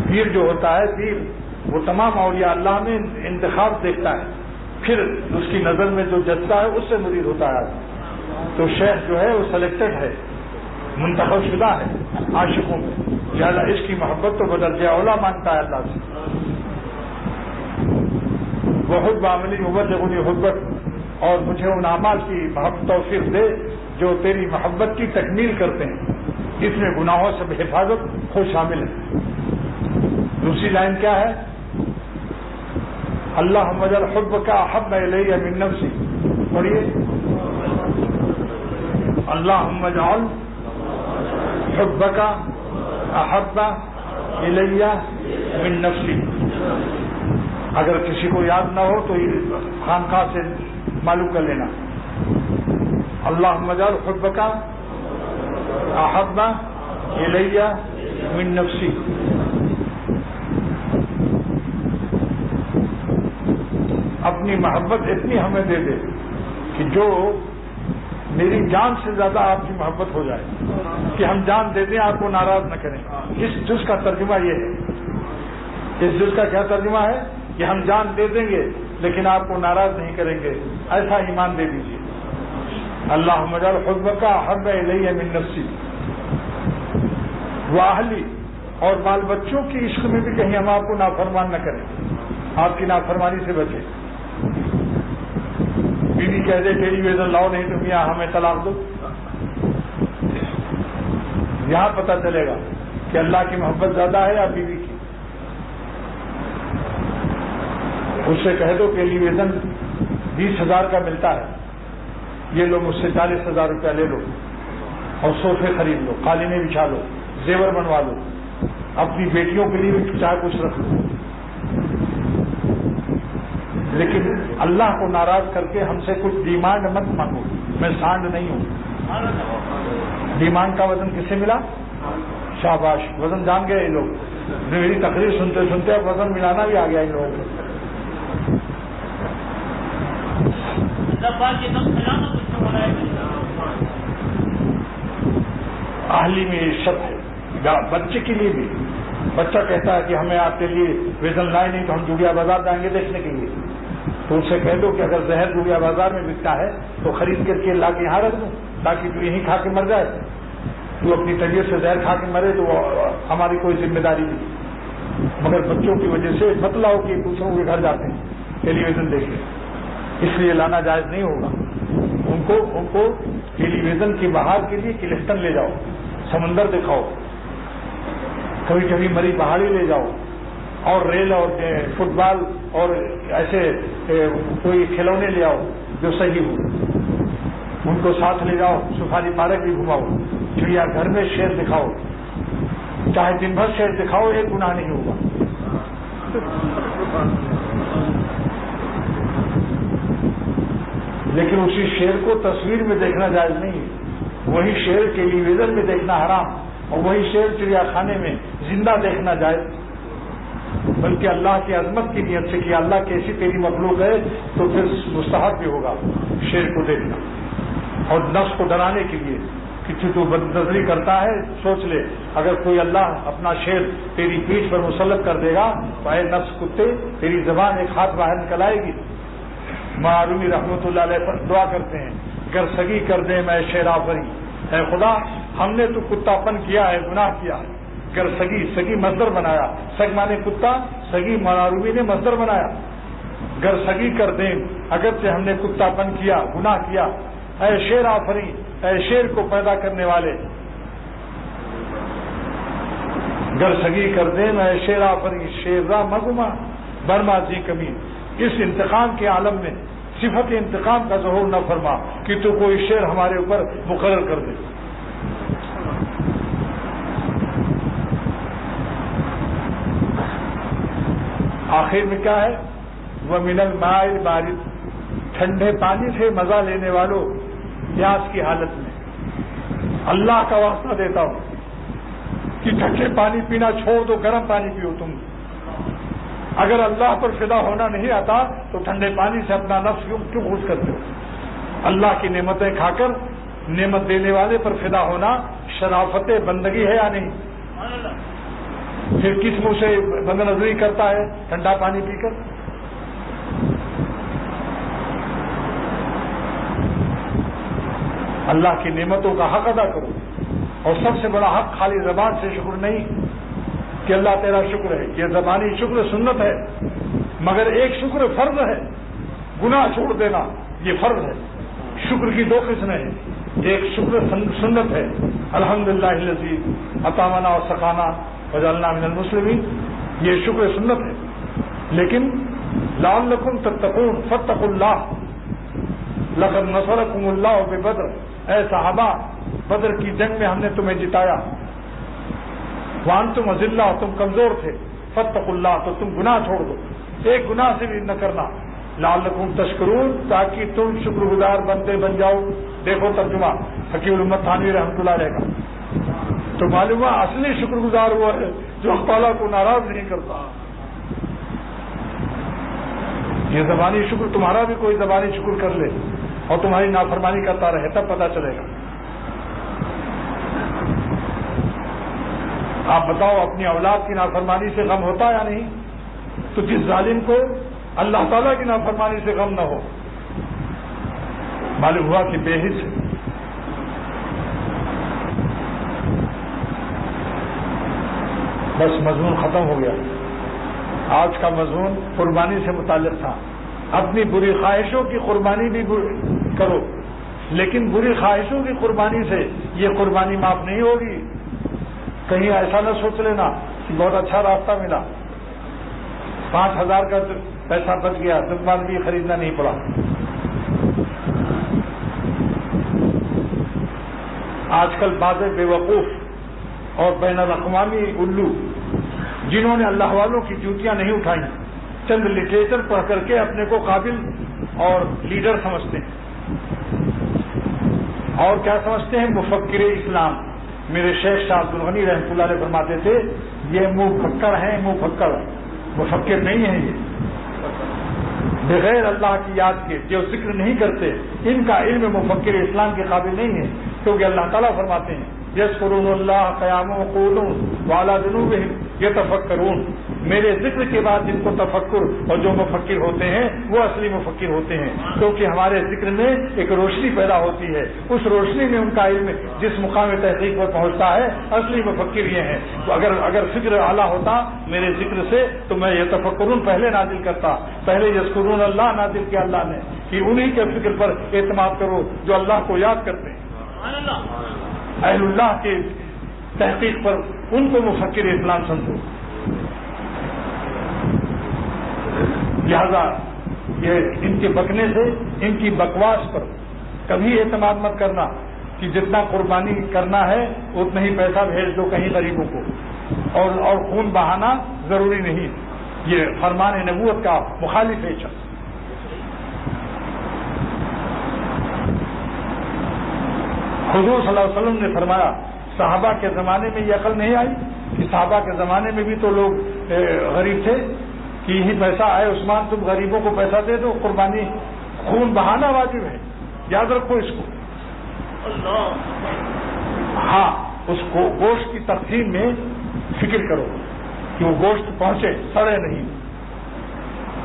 پیر جو ہوتا ہے، پیر وہ تمام اولیاء اللہ میں انتخاب دیکھتا ہے، پھر اس کی نظر میں جو جچتا ہے اس سے مرید ہوتا ہے۔ تو شیخ جو ہے وہ سلیکٹڈ ہے، منتخب شدہ ہے عاشقوں میں، لہٰذا اس کی محبت تو بدرجہ اولا مانگتا ہے اللہ سے۔ وحب عملی یبلغنی حبک، اور مجھے ان اعمال کی محبت توفیق دے جو تیری محبت کی تکمیل کرتے ہیں، اس میں گناہوں سے حفاظت خود شامل ہے۔ دوسری لائن کیا ہے؟ اللہم اجعل حبک احب الی من نفسی، پڑھیے اللہم اجعل حبک احب الی من نفسی۔ اگر کسی کو یاد نہ ہو تو خانقاہ سے معلوم کر لینا، اللہم اجعل حبک احب الی من نفسی۔ اپنی محبت اتنی ہمیں دے دے کہ جو میری جان سے زیادہ آپ کی محبت ہو جائے، کہ ہم جان دے دیں آپ کو ناراض نہ کریں۔ اس جز کا ترجمہ یہ ہے، اس جز کا کیا ترجمہ ہے؟ کہ ہم جان دے دیں گے لیکن آپ کو ناراض نہیں کریں گے، ایسا ایمان دے دیجیے۔ اللہم اجعل حبک احب الی من نفسی واہلی، اور بال بچوں کی عشق میں بھی کہیں ہم آپ کو نافرمان نہ کریں، آپ کی نافرمانی سے بچیں۔ بیوی کہہ دے ٹیلی ویژن لاؤ نہیں تو میاں ہمیں طلاق دو، یہاں پتہ چلے گا کہ اللہ کی محبت زیادہ ہے یا بیوی کی۔ اس سے کہہ دو ٹیلی ویژن 20,000 کا ملتا ہے، یہ لو مجھ سے 40,000 روپیہ لے لو اور صوفے خرید لو، قالینیں بچھا لو، زیور بنوا لو، اپنی بیٹیوں کے لیے بھی چاہے کچھ رکھ لو، لیکن اللہ کو ناراض کر کے ہم سے کچھ ڈیمانڈ مت مانگو۔ میں سانڈ نہیں ہوں۔ ڈیمانڈ کا وزن کس سے ملا؟ شاباش، وزن جان گئے یہ لوگ، میری تقریر سنتے سنتے اب وزن ملانا بھی آ گیا ان لوگوں کو۔ اہلی میں عزت ہے، بچے کے لیے بھی۔ بچہ کہتا ہے کہ ہمیں آپ کے لیے وزن لائے نہیں تو ہم جوڑیا بازار جائیں گے دیکھنے کے لیے، تو اس سے کہہ دو کہ اگر زہر جوڑیا بازار میں بکتا ہے تو خرید کر کے لا کے یہاں رکھ دوں تاکہ تو یہیں کھا کے مر جائے، تو اپنی طبیعت سے زہر کھا کے مرے تو ہماری کوئی ذمہ داری نہیں۔ مگر بچوں کی وجہ سے مت لاؤ کہ دوسروں کے گھر جاتے ہیں ٹیلی ویژن دیکھنے، اس لیے لانا جائز نہیں ہوگا۔ ان کو ٹیلی ویژن کی بہار کے لیے کلسٹن لے جاؤ، سمندر دکھاؤ، کبھی کبھی مری پہاڑی لے جاؤ، اور ریل اور فٹ بال اور ایسے کوئی کھلونے لے آؤ جو صحیح ہو، ان کو ساتھ لے جاؤ، سفاری پارک بھی گھماؤ، چڑیا گھر میں شیر دکھاؤ، چاہے دن بھر شیر دکھاؤ، ایک گناہ نہیں ہوگا۔ لیکن اسی شیر کو تصویر میں دیکھنا جائز نہیں ہے، وہی شیر ٹیلی ویژن میں دیکھنا حرام، اور وہی شیر چڑیا خانے میں زندہ دیکھنا جائز۔ بلکہ اللہ کی عظمت کی نیت سے کہ اللہ کیسی تیری مخلوق ہے تو پھر مستحب بھی ہوگا شیر کو دیکھنا، اور نفس کو ڈرانے کے لیے کہ تو بد نظری کرتا ہے، سوچ لے اگر کوئی اللہ اپنا شیر تیری پیٹھ پر مسلط کر دے گا تو اے نفس کتے تیری زبان ایک ہاتھ باہر نکل آئے گی۔ معرومی رحمۃ اللہ علیہ پر دعا کرتے ہیں، گر سگی کر دے میں شیر آفری، اے خدا ہم نے تو کتا پن کیا ہے، گناہ کیا ہے، گر سگی مصدر بنایا، سگ مانے کتا، سگی معرومی نے مصدر بنایا، گر سگی کر دیں اگرچہ ہم نے کتا پن کیا، گناہ کیا، اے شیر آفری، اے شیر کو پیدا کرنے والے، گر سگی کر دیں اے شیر آفری، شیر را مگما برما جی کمی۔ اس انتقام کے عالم میں صفت انتقام کا ظہور نہ فرما کہ تو کوئی شیر ہمارے اوپر مقرر کر دے۔ آخر میں کیا ہے؟ وَمِنَ الْمَاءِ الْبَارِدِ، ٹھنڈے پانی سے مزہ لینے والوں پیاس کی حالت میں اللہ کا واسطہ دیتا ہوں کہ ٹھنڈے پانی پینا چھوڑ دو، گرم پانی پیو تم۔ اگر اللہ پر فدا ہونا نہیں آتا تو ٹھنڈے پانی سے اپنا نفس کیوں خوش کرتے ہو؟ اللہ کی نعمتیں کھا کر نعمت دینے والے پر فدا ہونا شرافت بندگی ہے یا نہیں؟ پھر کس منہ سے بد نظری کرتا ہے ٹھنڈا پانی پی کر؟ اللہ کی نعمتوں کا حق ادا کرو، اور سب سے بڑا حق خالی زبان سے شکر نہیں کہ اللہ تیرا شکر ہے، یہ زبانی شکر سنت ہے، مگر ایک شکر فرض ہے، گناہ چھوڑ دینا یہ فرض ہے۔ شکر کی دو قسمیں ہیں، ایک شکر سنت ہے، الحمدللہ الذی اطعمنا وسقانا وجعلنا من المسلمین، یہ شکر سنت ہے، لیکن لعلکم تتقون فاتقوا اللہ لقد نصرکم اللہ ببدر، اے صحابہ بدر کی جنگ میں ہم نے تمہیں جتایا، وانتم اذلہ، تم کمزور تھے، فاتقوا اللہ، تو تم گناہ چھوڑ دو، ایک گناہ سے بھی نہ کرنا، لعلکم تشکرون، تاکہ تم شکر گزار بندے بن جاؤ۔ دیکھو ترجمہ حکیم الامت تھانوی رحمۃ اللہ علیہ کا، تو معلوم ہے اصلی شکر گزار ہوا ہے جو اللہ تعالیٰ کو ناراض نہیں کرتا۔ یہ زبانی شکر تمہارا بھی کوئی زبانی شکر کر لے اور تمہاری نافرمانی کرتا رہے تب پتہ چلے گا۔ آپ بتاؤ اپنی اولاد کی نافرمانی سے غم ہوتا یا نہیں؟ تو جس ظالم کو اللہ تعالیٰ کی نافرمانی سے غم نہ ہو، معلوم ہوا کہ بے حس ہے۔ بس مضمون ختم ہو گیا۔ آج کا مضمون قربانی سے متعلق تھا۔ اپنی بری خواہشوں کی قربانی بھی کرو، لیکن بری خواہشوں کی قربانی سے یہ قربانی معاف نہیں ہوگی۔ کہیں ایسا نہ سوچ لینا کہ بہت اچھا راستہ ملا، 5,000 کا پیسہ بچ گیا، دکان بھی خریدنا نہیں پڑا۔ آج کل بعض بے وقوف اور بین الاقوامی الو جنہوں نے اللہ والوں کی جوتیاں نہیں اٹھائی، چند لٹریچر پڑھ کر کے اپنے کو قابل اور لیڈر سمجھتے ہیں، اور کیا سمجھتے ہیں؟ مفکر اسلام۔ میرے شیخ شاہ عبد الغنی رحمۃ اللہ علیہ فرماتے تھے یہ منہ پھکڑ ہیں، منہ پھکڑ، مفکر نہیں ہیں۔ یہ بغیر اللہ کی یاد کے جو ذکر نہیں کرتے ان کا علم مفکر اسلام کے قابل نہیں ہے، کیونکہ اللہ تعالیٰ فرماتے ہیں یذکرون اللہ قیاما وقعودا وعلی جنوبہم یتفکرون، میرے ذکر کے بعد جن کو تفکر اور جو مفکر ہوتے ہیں وہ اصلی مفکر ہوتے ہیں، کیونکہ ہمارے ذکر میں ایک روشنی پیدا ہوتی ہے، اس روشنی میں ان کا علم جس مقام تحقیق پر پہنچتا ہے، اصلی مفکر یہ ہیں۔ تو اگر فکر اعلیٰ ہوتا میرے ذکر سے تو میں یتفکرون پہلے نازل کرتا، پہلے یذکرون اللہ نازل کیا اللہ نے کہ انہی کے فکر پر اعتماد کرو جو اللہ کو یاد کرتے ہیں۔ اہل اللہ کے تحقیق پر ان کو مفکر اسلام سمجھو۔ لہذا یہ ان کے بکنے سے، ان کی بکواس پر کبھی اعتماد مت کرنا کہ جتنا قربانی کرنا ہے اتنا ہی پیسہ بھیج دو کہیں غریبوں کو، اور خون بہانا ضروری نہیں، یہ فرمان نبوت کا مخالف ہے۔ حضور صلی اللہ علیہ وسلم نے فرمایا صحابہ کے زمانے میں یہ عقل نہیں آئی کہ صحابہ کے زمانے میں بھی تو لوگ غریب تھے کہ یہی پیسہ آئے عثمان تم غریبوں کو پیسہ دے دو، قربانی خون بہانا واجب ہے، یاد رکھو اس کو۔ ہاں اس کو گوشت کی تقسیم میں فکر کرو کہ وہ گوشت پہنچے، سڑے نہیں،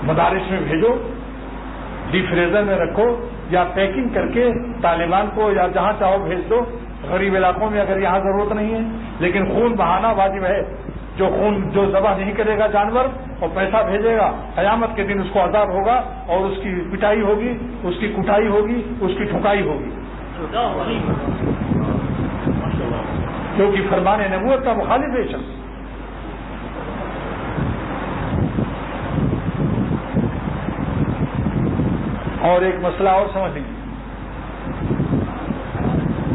مدارس میں بھیجو، ڈی فریزر میں رکھو یا پیکنگ کر کے طالبان کو یا جہاں چاہو بھیج دو، غریب علاقوں میں اگر یہاں ضرورت نہیں ہے، لیکن خون بہانا واجب ہے۔ جو ذبح نہیں کرے گا جانور اور پیسہ بھیجے گا، قیامت کے دن اس کو عذاب ہوگا اور اس کی پٹائی ہوگی، اس کی کٹائی ہوگی، اس کی ٹھکائی ہوگی، کیونکہ فرمان نبوت کا مخالف ہے شخص۔ اور ایک مسئلہ اور سمجھ لیجیے،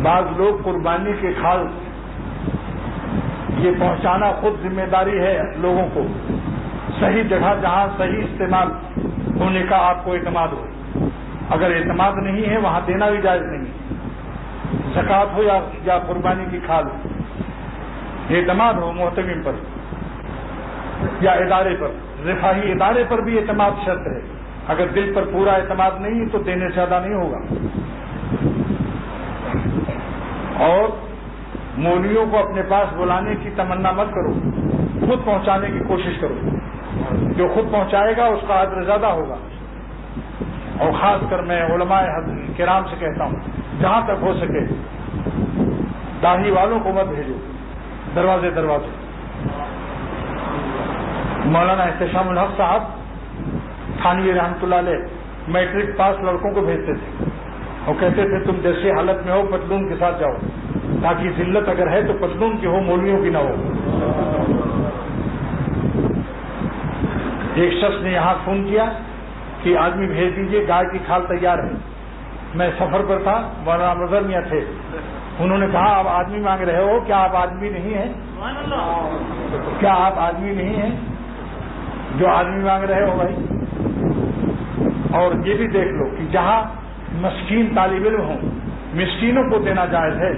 بعض لوگ قربانی کے کھال یہ پہنچانا خود ذمہ داری ہے لوگوں کو، صحیح جگہ جہاں صحیح استعمال ہونے کا آپ کو اعتماد ہو، اگر اعتماد نہیں ہے وہاں دینا بھی جائز نہیں، زکوٰۃ ہو یا قربانی کی کھال ہو، اعتماد ہو محتمم پر یا ادارے پر، رفاہی ادارے پر بھی اعتماد شرط ہے، اگر دل پر پورا اعتماد نہیں تو دینے سے ادا نہیں ہوگا۔ اور مولویوں کو اپنے پاس بلانے کی تمنا مت کرو، خود پہنچانے کی کوشش کرو، جو خود پہنچائے گا اس کا اجر زیادہ ہوگا۔ اور خاص کر میں علماء کرام سے کہتا ہوں جہاں تک ہو سکے داڑھی والوں کو مت بھیجو دروازے دروازے۔ مولانا احتشام الحق صاحب تھانوی رحمۃ اللہ علیہ میٹرک پاس لڑکوں کو بھیجتے تھے اور کہتے تھے تم جیسے حالت میں ہو پتلون کے ساتھ جاؤ، تاکہ ذلت اگر ہے تو پتلون کی ہو، مولویوں کی نہ ہو۔ ایک شخص نے یہاں فون کیا کہ آدمی بھیج دیجیے، گائے کی کھال تیار ہے۔ میں سفر پر تھا، مولانا مظہر میاں تھے، انہوں نے کہا آپ آدمی مانگ رہے ہو، کیا آپ آدمی نہیں ہیں؟ کیا آپ آدمی نہیں ہیں جو آدمی مانگ رہے ہو بھائی؟ اور یہ بھی دیکھ لو کہ جہاں مسکین طالب علم ہوں، مسکینوں کو دینا جائز ہے۔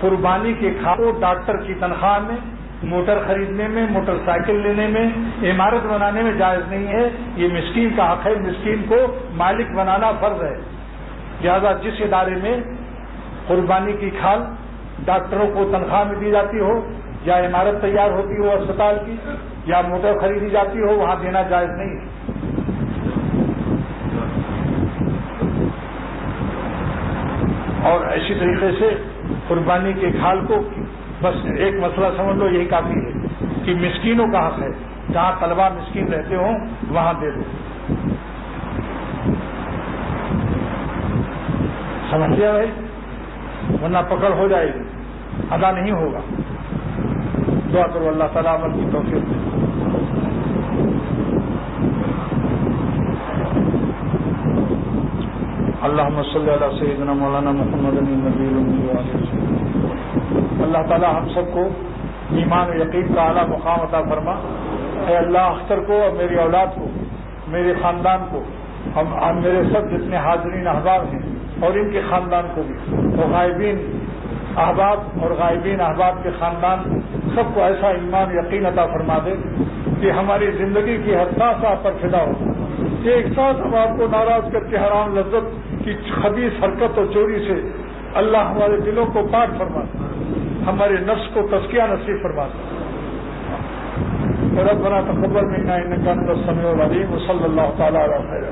قربانی کے کھالوں ڈاکٹر کی تنخواہ میں، موٹر خریدنے میں، موٹر سائیکل لینے میں، عمارت بنانے میں جائز نہیں ہے، یہ مسکین کا حق ہے، مسکین کو مالک بنانا فرض ہے۔ لہذا جس ادارے میں قربانی کی کھال ڈاکٹروں کو تنخواہ میں دی جاتی ہو یا عمارت تیار ہوتی ہو اسپتال کی یا موٹر خریدی جاتی ہو وہاں دینا جائز نہیں ہے. اور اسی طریقے سے قربانی کے کھال کو بس ایک مسئلہ سمجھ لو یہی کافی ہے کہ مسکینوں کا حق ہے، جہاں طلبہ مسکین رہتے ہوں وہاں دے دو. سمجھ لیا بھائی، ورنہ پکڑ ہو جائے گی، ادا نہیں ہوگا. دعا کرو اللہ تعالیٰ عمل کی توفیق دے. اللہم صلی علی سیدنا مولانا محمد النبی الامی وعلیہ وسلم. اللہ تعالیٰ ہم سب کو ایمان و یقین کا اعلیٰ مقام عطا فرما. اے اللہ اختر کو اور میری اولاد کو، میرے خاندان کو، ہم میرے سب جتنے حاضرین احباب ہیں اور ان کے خاندان کو بھی، اور غائبین احباب اور غائبین احباب کے خاندان سب کو ایسا ایمان یقین عطا فرما دے کہ ہماری زندگی کی حساس آپ پر فدا ہو. ایک ساتھ ہم آپ کو ناراض کر کے حرام لذت کی خبیث حرکت اور چوری سے اللہ ہمارے دلوں کو پاک فرما دے، ہمارے نفس کو تزکیہ نصیب فرما دے. ربنا تقبل منا انك انت السميع العليم وصلى الله تعالى على خير.